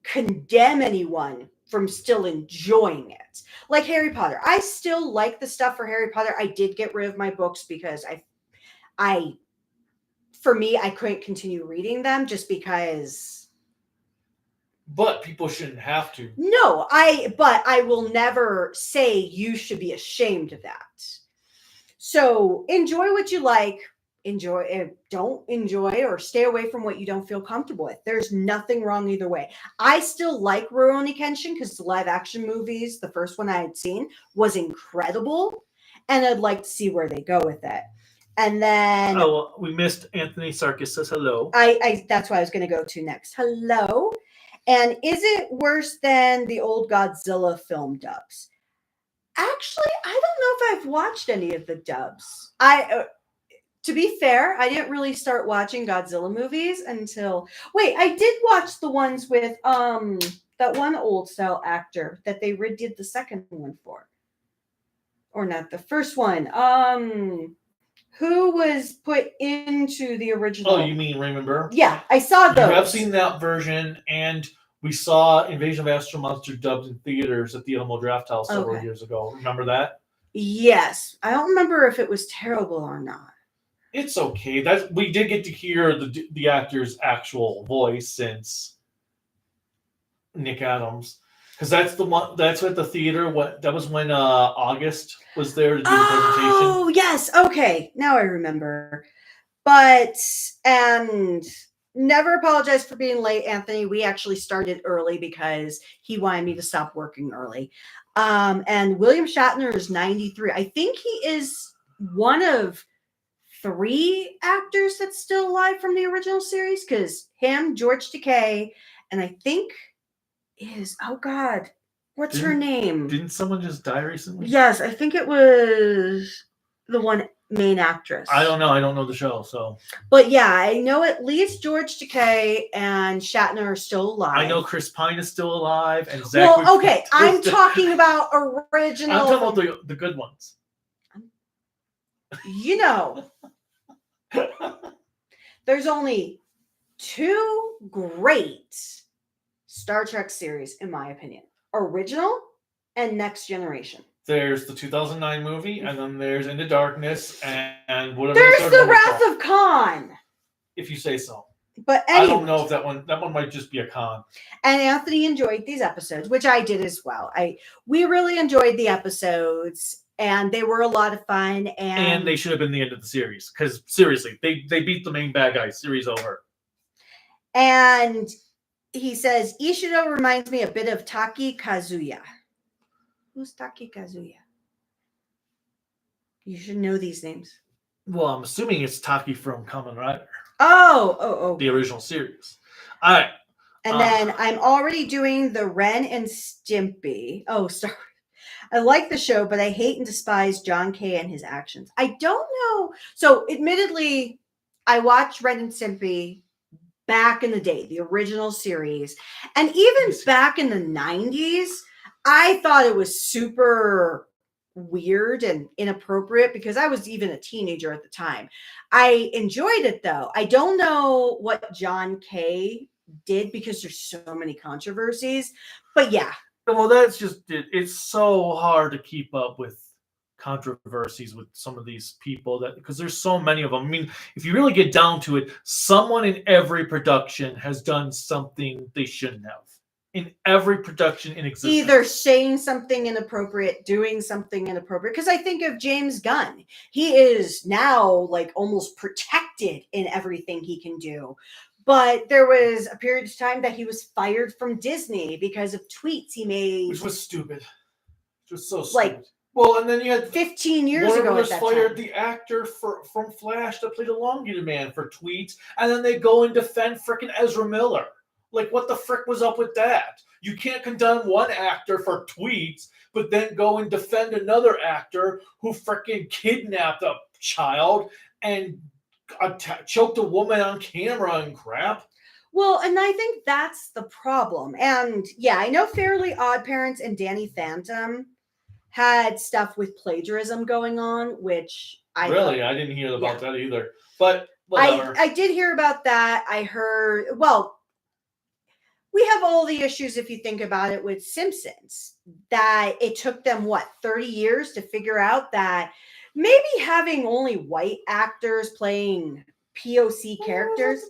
condemn anyone from still enjoying it. Like Harry Potter. I still like the stuff for Harry Potter. I did get rid of my books because for me, I couldn't continue reading them just because... But people shouldn't have to. No, but I will never say you should be ashamed of that. So enjoy what you like. Don't enjoy or stay away from what you don't feel comfortable with. There's nothing wrong either way. I still like Rurouni Kenshin because the live action movies, the first one I had seen, was incredible. And I'd like to see where they go with it. And then... Oh, well, we missed Anthony Sarkis says hello. That's what I was going to go to next. Hello. And is it worse than the old Godzilla film dubs? Actually, I don't know if I've watched any of the dubs. To be fair, I didn't really start watching Godzilla movies until... Wait, I did watch the ones with that one old style actor that they redid the second one for. Or not the first one. Who was put into the original? Oh, you mean Raymond Burr? Yeah, I saw those. You have seen that version, and we saw Invasion of Astro Monster dubbed in theaters at the Alamo Draft House several years ago. Remember that? Yes. I don't remember if it was terrible or not. It's okay. We did get to hear the actor's actual voice since Nick Adams. Because that's at the theater. That was when August was there to do the presentation. Oh, yes. Okay. Now I remember. But, and never apologize for being late, Anthony. We actually started early because he wanted me to stop working early. And William Shatner is 93. I think he is one of 3 actors that's still alive from the original series. Because him, George Takei, and I think... oh God, what's her name? Didn't someone just die recently? Yes, I think it was the one main actress. I don't know. I don't know the show, so. But yeah, I know at least George Takei and Shatner are still alive. I know Chris Pine is still alive, and Zach. Well, okay, I'm talking about original. I'm talking about the good ones. You know, there's only 2 great Star Trek series, in my opinion. Original and Next Generation. There's the 2009 movie, and then there's Into Darkness, and whatever. There's the Wrath of Khan. If you say so. But anyway, I don't know if that one might just be a con. And Anthony enjoyed these episodes, which I did as well. We really enjoyed the episodes, and they were a lot of fun. And they should have been the end of the series, because seriously, they beat the main bad guy. Series over. And he says Ishido reminds me a bit of Taki Kazuya. Who's Taki Kazuya? You should know these names. Well, I'm assuming it's Taki from Kamen Rider. Oh. The original series. All right. And then I'm already doing the Ren and Stimpy. Oh, sorry. I like the show, but I hate and despise John K. and his actions. I don't know. So, admittedly, I watched Ren and Stimpy back in the day, the original series. And even back in the 90s, I thought it was super weird and inappropriate because I was even a teenager at the time. I enjoyed it though. I don't know what John K. did because there's so many controversies, but yeah. Well, that's just it. It's so hard to keep up with controversies with some of these people because there's so many of them. I mean, if you really get down to it, someone in every production has done something they shouldn't have. In every production in existence. Either saying something inappropriate, doing something inappropriate. Because I think of James Gunn. He is now like almost protected in everything he can do. But there was a period of time that he was fired from Disney because of tweets he made. Which was stupid. Which was so stupid. Like, well, and then you had 15 years ago. Warner fired the actor from Flash that played Elongated Man for tweets, and then they go and defend frickin' Ezra Miller. Like, what the frick was up with that? You can't condemn one actor for tweets, but then go and defend another actor who frickin' kidnapped a child and choked a woman on camera and crap. Well, and I think that's the problem. And yeah, I know Fairly Odd Parents and Danny Phantom had stuff with plagiarism going on, which I didn't hear about that either. But whatever. I did hear about that. I heard, well, we have all the issues, if you think about it, with Simpsons, that it took them, 30 years to figure out that maybe having only white actors playing POC characters.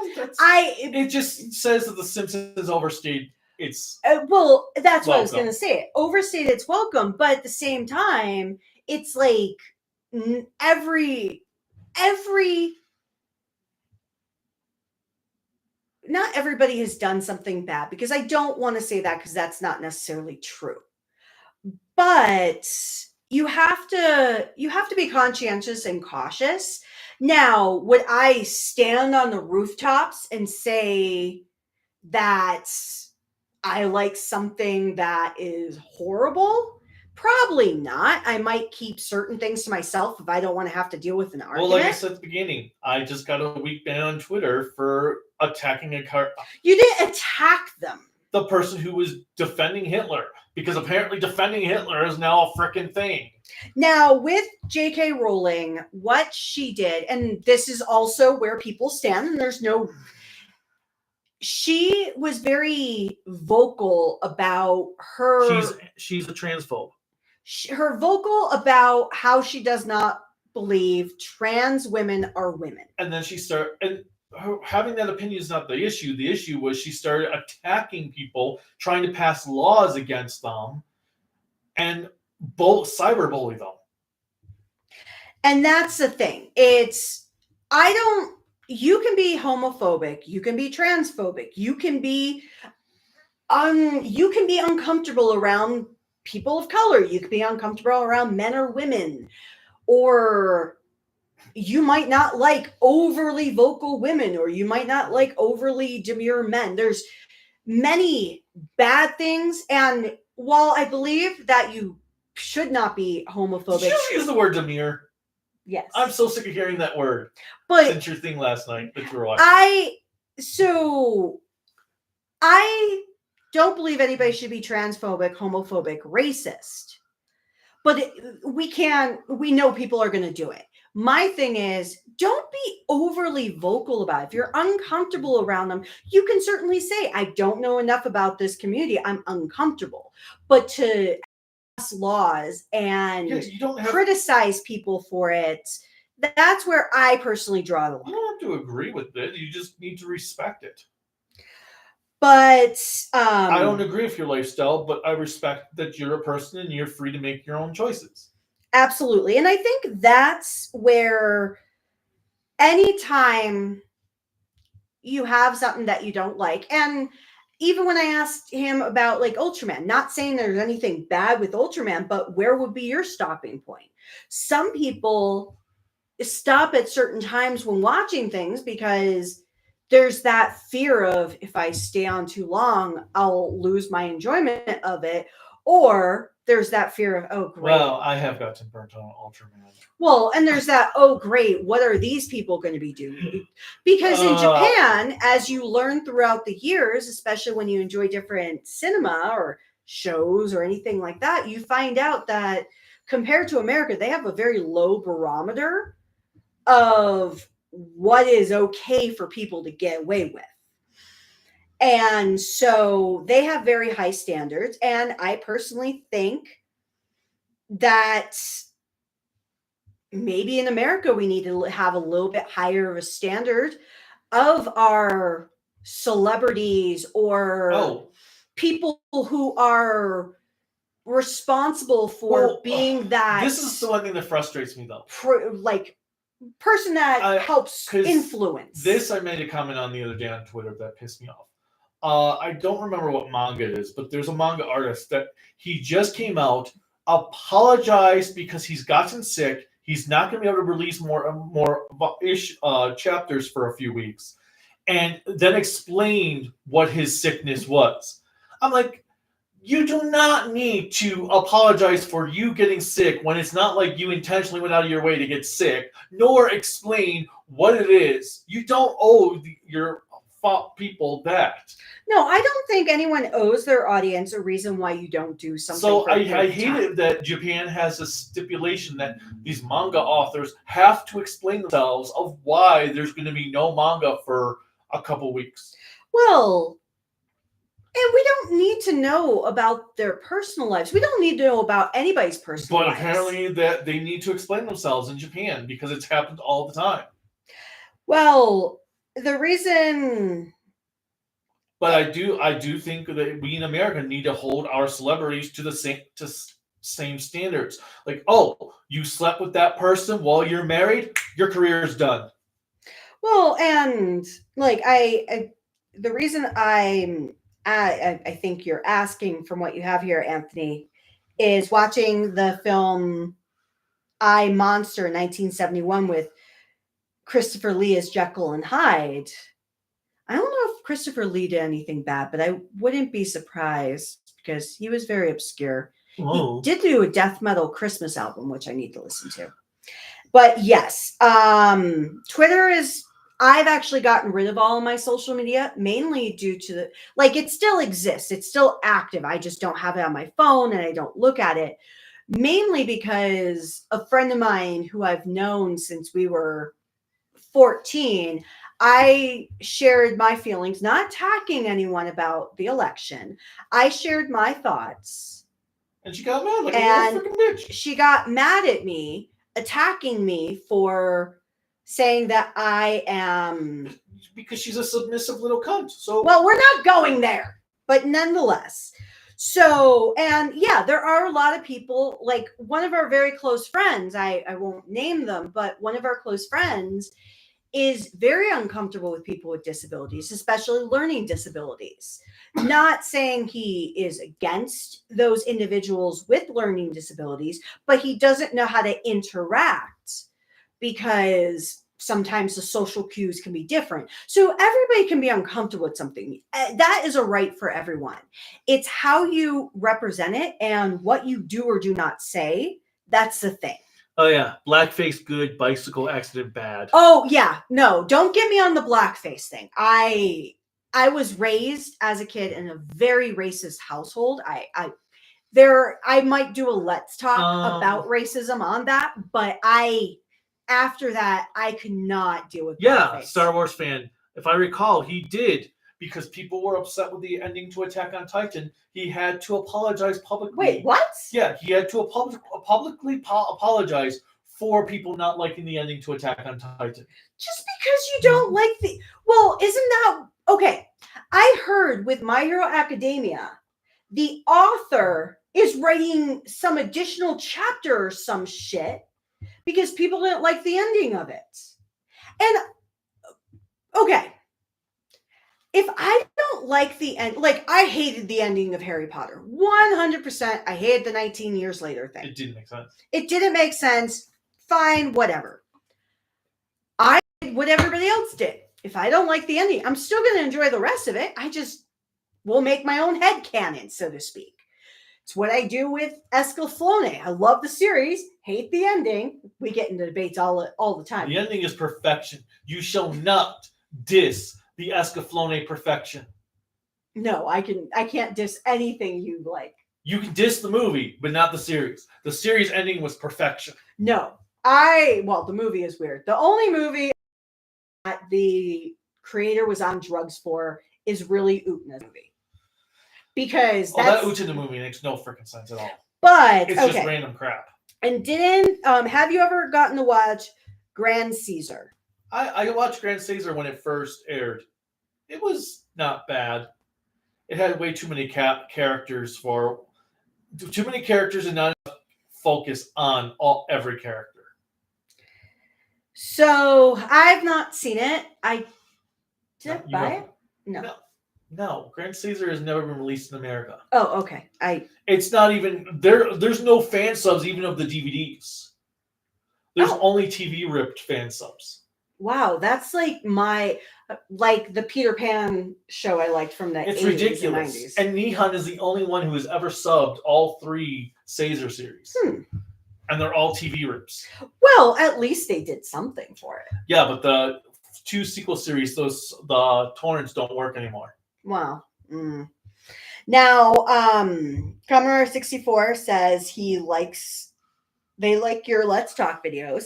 It just says that the Simpsons overstayed its well, that's welcome. What I was going to say. It overstayed its welcome, but at the same time, it's like not everybody has done something bad, because I don't want to say that because that's not necessarily true. But you have to be conscientious and cautious. Now, would I stand on the rooftops and say that I like something that is horrible? Probably not. I might keep certain things to myself if I don't want to have to deal with an argument. Well, like I said at the beginning, I just got a week ban on Twitter for attacking a car. You didn't attack them. The person who was defending Hitler, because apparently defending Hitler is now a frickin' thing. Now, with J.K. Rowling, what she did, and this is also where people stand, and there's no... She was very vocal about her... She's a transphobe. Her vocal about how she does not believe trans women are women. And then she started... And having that opinion is not the issue. The issue was she started attacking people, trying to pass laws against them, and cyberbully them. And that's the thing. You can be homophobic, you can be transphobic, you can be uncomfortable around people of color, you can be uncomfortable around men or women, or you might not like overly vocal women, or you might not like overly demure men. There's many bad things, and while I believe that you should not be homophobic... Did you use the word demure? Yes. I'm so sick of hearing that word. But since your thing last night that you were watching. I don't believe anybody should be transphobic, homophobic, racist. But we know people are going to do it. My thing is, don't be overly vocal about it. If you're uncomfortable around them, you can certainly say, I don't know enough about this community, I'm uncomfortable. But to pass laws and criticize people for it, That's where I personally draw the line. You don't have to agree with it. You just need to respect it. But I don't agree with your lifestyle, but I respect that you're a person and you're free to make your own choices. Absolutely. And I think that's where anytime you have something that you don't like, and even when I asked him about like Ultraman, not saying there's anything bad with Ultraman, but where would be your stopping point? Some people stop at certain times when watching things because there's that fear of if I stay on too long, I'll lose my enjoyment of it. Or there's that fear of, oh, great. Well, I have gotten burnt on Ultraman. Well, and there's that, oh, great, what are these people going to be doing? Because in Japan, as you learn throughout the years, especially when you enjoy different cinema or shows or anything like that, you find out that compared to America, they have a very low barometer of what is okay for people to get away with. And so they have very high standards. And I personally think that maybe in America, we need to have a little bit higher of a standard of our celebrities or people who are responsible for being that. This is the one thing that frustrates me, though. Person that helps influence. This I made a comment on the other day on Twitter that pissed me off. I don't remember what manga it is, but there's a manga artist that he just came out, apologized because he's gotten sick. He's not going to be able to release more chapters for a few weeks, and then explained what his sickness was. I'm like, you do not need to apologize for you getting sick when it's not like you intentionally went out of your way to get sick, nor explain what it is. You don't owe your people that. No, I don't think anyone owes their audience a reason why you don't do something. So I hate it that Japan has a stipulation that these manga authors have to explain themselves of why there's going to be no manga for a couple weeks. Well, and we don't need to know about their personal lives. We don't need to know about anybody's personal lives. But apparently that they need to explain themselves in Japan because it's happened all the time. Well, the reason... But I do think that we in America need to hold our celebrities to the same standards. Like, oh, you slept with that person while you're married, your career is done. Well, and like the reason I think you're asking from what you have here, Anthony, is watching the film I, Monster 1971 with Christopher Lee as Jekyll and Hyde. I don't know if Christopher Lee did anything bad, but I wouldn't be surprised because he was very obscure. Whoa. He did do a death metal Christmas album, which I need to listen to. But yes, Twitter is... I've actually gotten rid of all of my social media, mainly due to it still exists. It's still active. I just don't have it on my phone and I don't look at it. Mainly because a friend of mine who I've known since we were 14, I shared my feelings, not attacking anyone about the election. I shared my thoughts. And she got mad like a little freaking bitch. She got mad at me, attacking me for saying that I am... Because she's a submissive little cunt. So well, we're not going there, but nonetheless. So, and yeah, there are a lot of people, like one of our very close friends, I won't name them, but one of our close friends is very uncomfortable with people with disabilities, especially learning disabilities. Not saying he is against those individuals with learning disabilities, but he doesn't know how to interact because sometimes the social cues can be different. So everybody can be uncomfortable with something. That is a right for everyone. It's how you represent it and what you do or do not say. That's the thing. Oh, yeah. Blackface good, bicycle accident bad. Oh, yeah. No, don't get me on the blackface thing. I was raised as a kid in a very racist household. I might do a let's talk about racism on that, but after that, I could not deal with blackface. Star Wars fan. If I recall, he did. Because people were upset with the ending to Attack on Titan, he had to apologize publicly. Wait, what? Yeah, he had to publicly apologize for people not liking the ending to Attack on Titan. Just because you don't like the... Well, isn't that... Okay, I heard with My Hero Academia, the author is writing some additional chapter or some shit because people didn't like the ending of it. And, okay, if I don't like the end... Like, I hated the ending of Harry Potter. 100%. I hated the 19 years later thing. It didn't make sense. It didn't make sense. Fine, whatever. I did what everybody else did. If I don't like the ending, I'm still going to enjoy the rest of it. I just will make my own headcanon, so to speak. It's what I do with Escaflowne. I love the series, hate the ending. We get into debates all the time. The ending is perfection. You shall not diss the Escaflowne perfection. No, I can't diss anything you like. You can diss the movie, but not the series. The series ending was perfection. No. Well, the movie is weird. The only movie that the creator was on drugs for is really Utna's movie. Because that Utna movie makes no freaking sense at all. But it's just random crap. And have you ever gotten to watch Grand Caesar? I watched Grand Caesar when it first aired. It was not bad. It had way too many characters and not enough focus on every character. So I've not seen it. Did I buy it? No. Grand Caesar has never been released in America. Oh, okay. It's not even there. There's no fan subs even of the DVDs. There's only TV ripped fan subs. Wow, that's like the Peter Pan show I liked from the 80s ridiculous. And 90s. And Nihon is the only one who has ever subbed all 3 Caesar series. And they're all TV rips. Well, at least they did something for it. Yeah, but the 2 sequel series, the torrents don't work anymore. Wow. Now, Commodore 64 says they like your Let's Talk videos.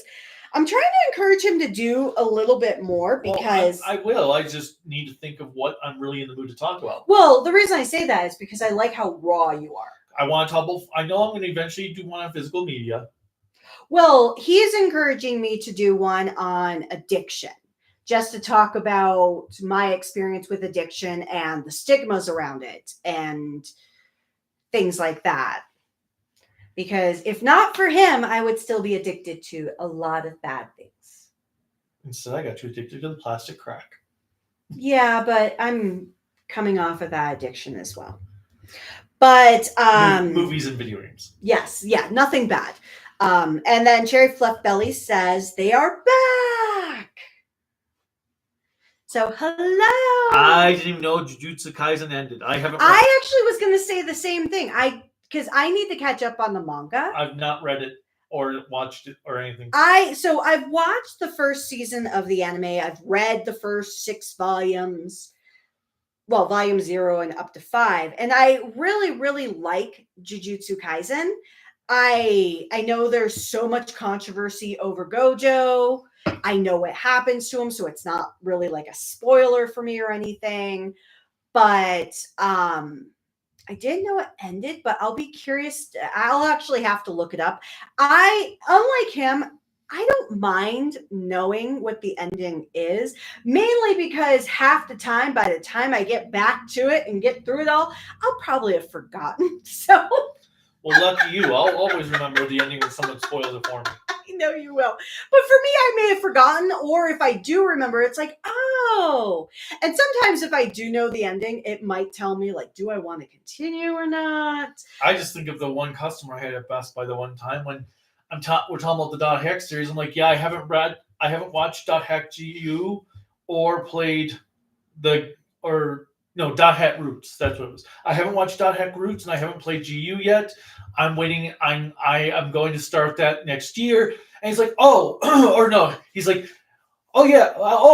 I'm trying to encourage him to do a little bit more because... Well, I will. I just need to think of what I'm really in the mood to talk about. Well, the reason I say that is because I like how raw you are. I want to talk about... I know I'm going to eventually do one on physical media. Well, he's encouraging me to do one on addiction. Just to talk about my experience with addiction and the stigmas around it and things like that. Because if not for him, I would still be addicted to a lot of bad things. Instead, I got too addicted to the plastic crack. Yeah, but I'm coming off of that addiction as well. But movies and video games. Yes, yeah, nothing bad. And then Cherry Fluff Belly says they are back. So hello. I didn't even know Jujutsu Kaisen ended. I actually was going to say the same thing. Because I need to catch up on the manga. I've not read it or watched it or anything. So I've watched the first season of the anime. I've read the first 6 volumes. Well, volume 0 and up to 5. And I really, really like Jujutsu Kaisen. I know there's so much controversy over Gojo. I know what happens to him, so it's not really like a spoiler for me or anything. But I didn't know it ended, but I'll be curious. I'll actually have to look it up. Unlike him, I don't mind knowing what the ending is, mainly because half the time, by the time I get back to it and get through it all, I'll probably have forgotten. So, well, lucky you. I'll always remember the ending when someone spoils it for me. I know you will. But for me, I may have forgotten, or if I do remember, it's like, oh. And sometimes if I do know the ending, it might tell me, like, do I want to continue or not? I just think of the one customer I had at Best Buy the one time when we're talking about the Dot Hack series. I'm like, yeah, I haven't watched Dot Hack GU or played Dot Hack Roots. That's what it was. I haven't watched Dot Hack Roots and I haven't played GU yet. I'm waiting. I'm going to start that next year. And he's like, oh, or no. He's like, oh yeah.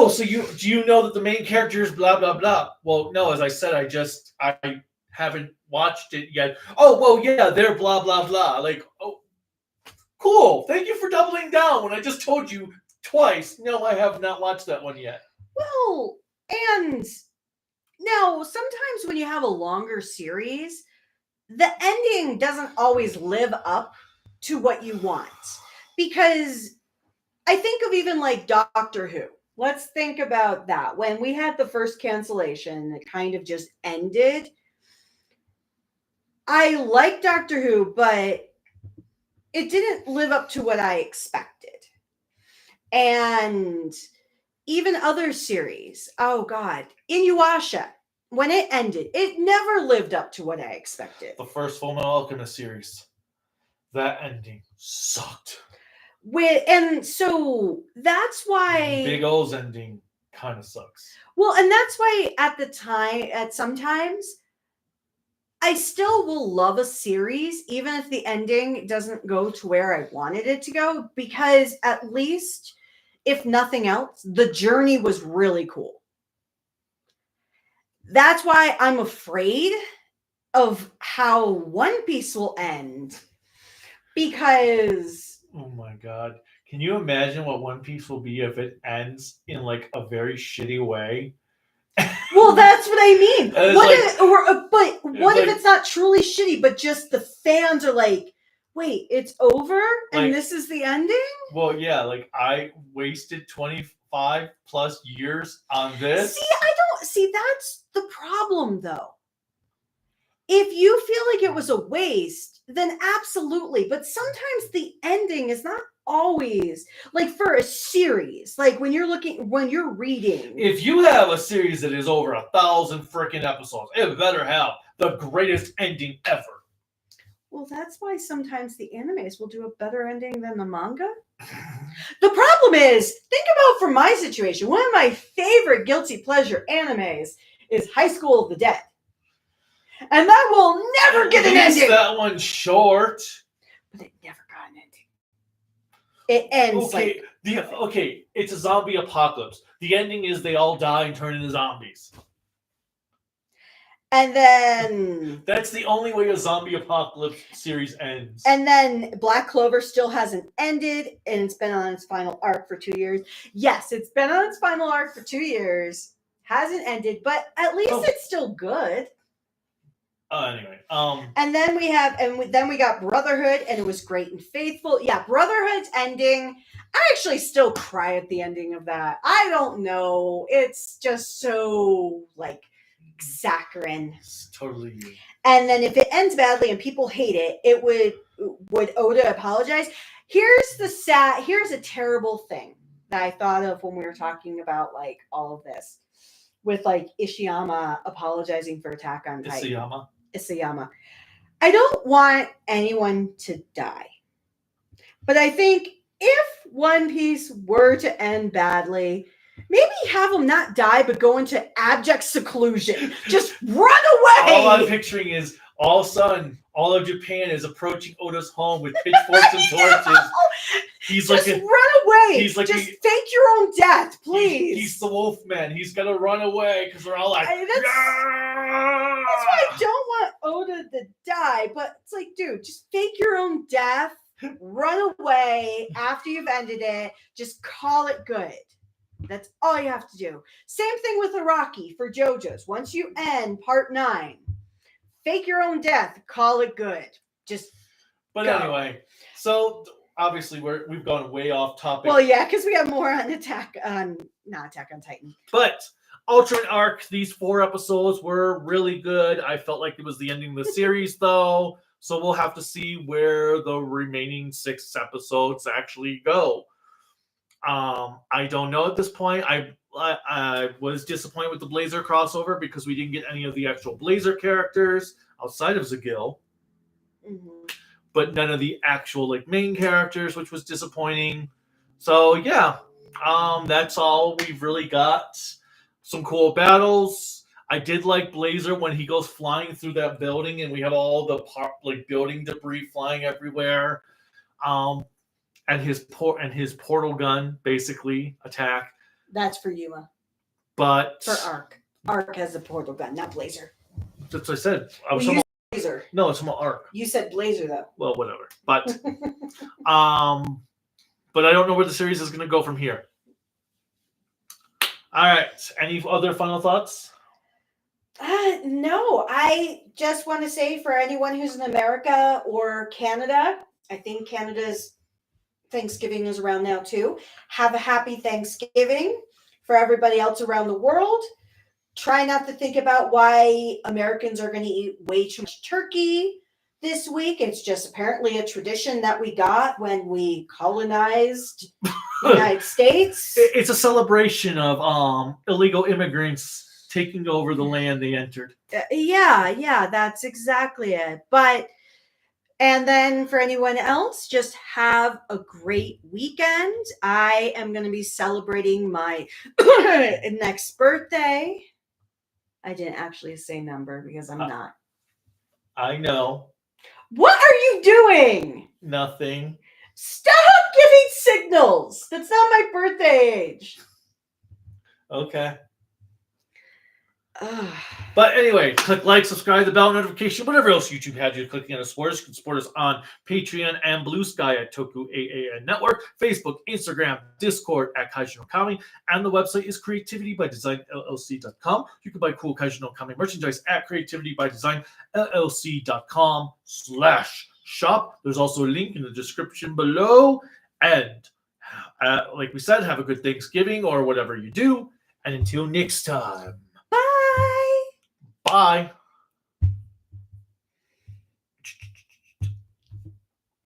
So do you know that the main character is blah blah blah? Well, no. As I said, I haven't watched it yet. Oh well, yeah. They're blah blah blah. Like, oh, cool. Thank you for doubling down when I just told you twice. No, I have not watched that one yet. Well, and now sometimes when you have a longer series, the ending doesn't always live up to what you want. because I think of even like Doctor Who. Let's think about that. When we had the first cancellation, it kind of just ended. I like Doctor Who, but it didn't live up to what I expected. And even other series, oh God, Inuyasha, when it ended, it never lived up to what I expected. The first Fullmetal Alchemist series, that ending sucked. And so that's why Big O's ending kind of sucks. Well, and that's why sometimes I still will love a series, even if the ending doesn't go to where I wanted it to go, because at least, if nothing else, the journey was really cool. That's why I'm afraid of how One Piece will end, because... Oh my God. Can you imagine what One Piece will be if it ends in like a very shitty way? Well, that's what I mean. What like, if it's not truly shitty, but just the fans are like, wait, it's over and like, this is the ending? Well, yeah, like I wasted 25 plus years on this. That's the problem though. If you feel like it was a waste, then absolutely. But sometimes the ending is not always like for a series. Like when you're reading. If you have a series that is over 1,000 freaking episodes, it better have the greatest ending ever. Well, that's why sometimes the animes will do a better ending than the manga. The problem is, think about from my situation, one of my favorite guilty pleasure animes is High School of the Dead. And that will never get an ending. That one's short. But it never got an ending. It ends it's a zombie apocalypse. The ending is they all die and turn into zombies. And then... That's the only way a zombie apocalypse series ends. And then Black Clover still hasn't ended, and it's been on its final arc for 2 years. Yes, it's been on its final arc for 2 years. Hasn't ended, but at least it's still good. Anyway, and then we got Brotherhood, and it was great and faithful. Yeah, Brotherhood's ending. I actually still cry at the ending of that. I don't know. It's just so like saccharine. It's totally you. And then if it ends badly and people hate it, would Oda apologize? Here's a terrible thing that I thought of when we were talking about like all of this with like Ishiyama apologizing for Attack on Titan. Isayama. I don't want anyone to die. But I think if One Piece were to end badly, maybe have them not die, but go into abject seclusion. Just run away! All I'm picturing is all of a sudden, all of Japan is approaching Oda's home with pitchforks and torches. He's just run away. He's like just fake your own death, please. He's the Wolfman. He's gonna run away because we're all like, that's why I don't want Oda to die. But it's like, dude, just fake your own death. Run away after you've ended it. Just call it good. That's all you have to do. Same thing with Araki for JoJo's. Once you end part 9, fake your own death. Call it good. But go. Anyway, so obviously we've gone way off topic. Well, yeah, because we have more on Attack on Titan. But Ultraman Arc, these 4 episodes were really good. I felt like it was the ending of the series, though. So we'll have to see where the remaining 6 episodes actually go. I don't know at this point. I was disappointed with the Blazar crossover because we didn't get any of the actual Blazar characters outside of Zagil. Mm-hmm. But none of the actual like main characters, which was disappointing. So yeah, that's all we've really got. Some cool battles. I did like Blazar when he goes flying through that building and we have all the building debris flying everywhere. And his portal gun basically attack. That's for Yuma. But for Arc. Arc has a portal gun, not Blazar. That's what I said. Blazar. No, it's from Arc. You said Blazar though. Well, whatever. But but I don't know where the series is going to go from here. All right. Any other final thoughts? No. I just want to say for anyone who's in America or Canada, I think Canada's Thanksgiving is around now too. Have a happy Thanksgiving for everybody else around the world. Try not to think about why Americans are going to eat way too much turkey this week. It's just apparently a tradition that we got when we colonized the United States. It's a celebration of illegal immigrants taking over the land they entered. Yeah, that's exactly it. And then for anyone else, just have a great weekend. I am going to be celebrating my next birthday. I didn't actually say number because I'm not. I know. What are you doing? Nothing. Stop giving signals. That's not my birthday age. Okay. But anyway, click like, subscribe, the bell notification, whatever else YouTube had you clicking on to support us. You can support us on Patreon and Bluesky at tokuaannetwork, Network, Facebook, Instagram, Discord at Kaiju no Kami, and the website is creativitybydesignllc.com. You can buy cool Kaiju no Kami merchandise at creativitybydesignllc.com/shop. There's also a link in the description below. And like we said, have a good Thanksgiving or whatever you do. And until next time. Bye. Bye.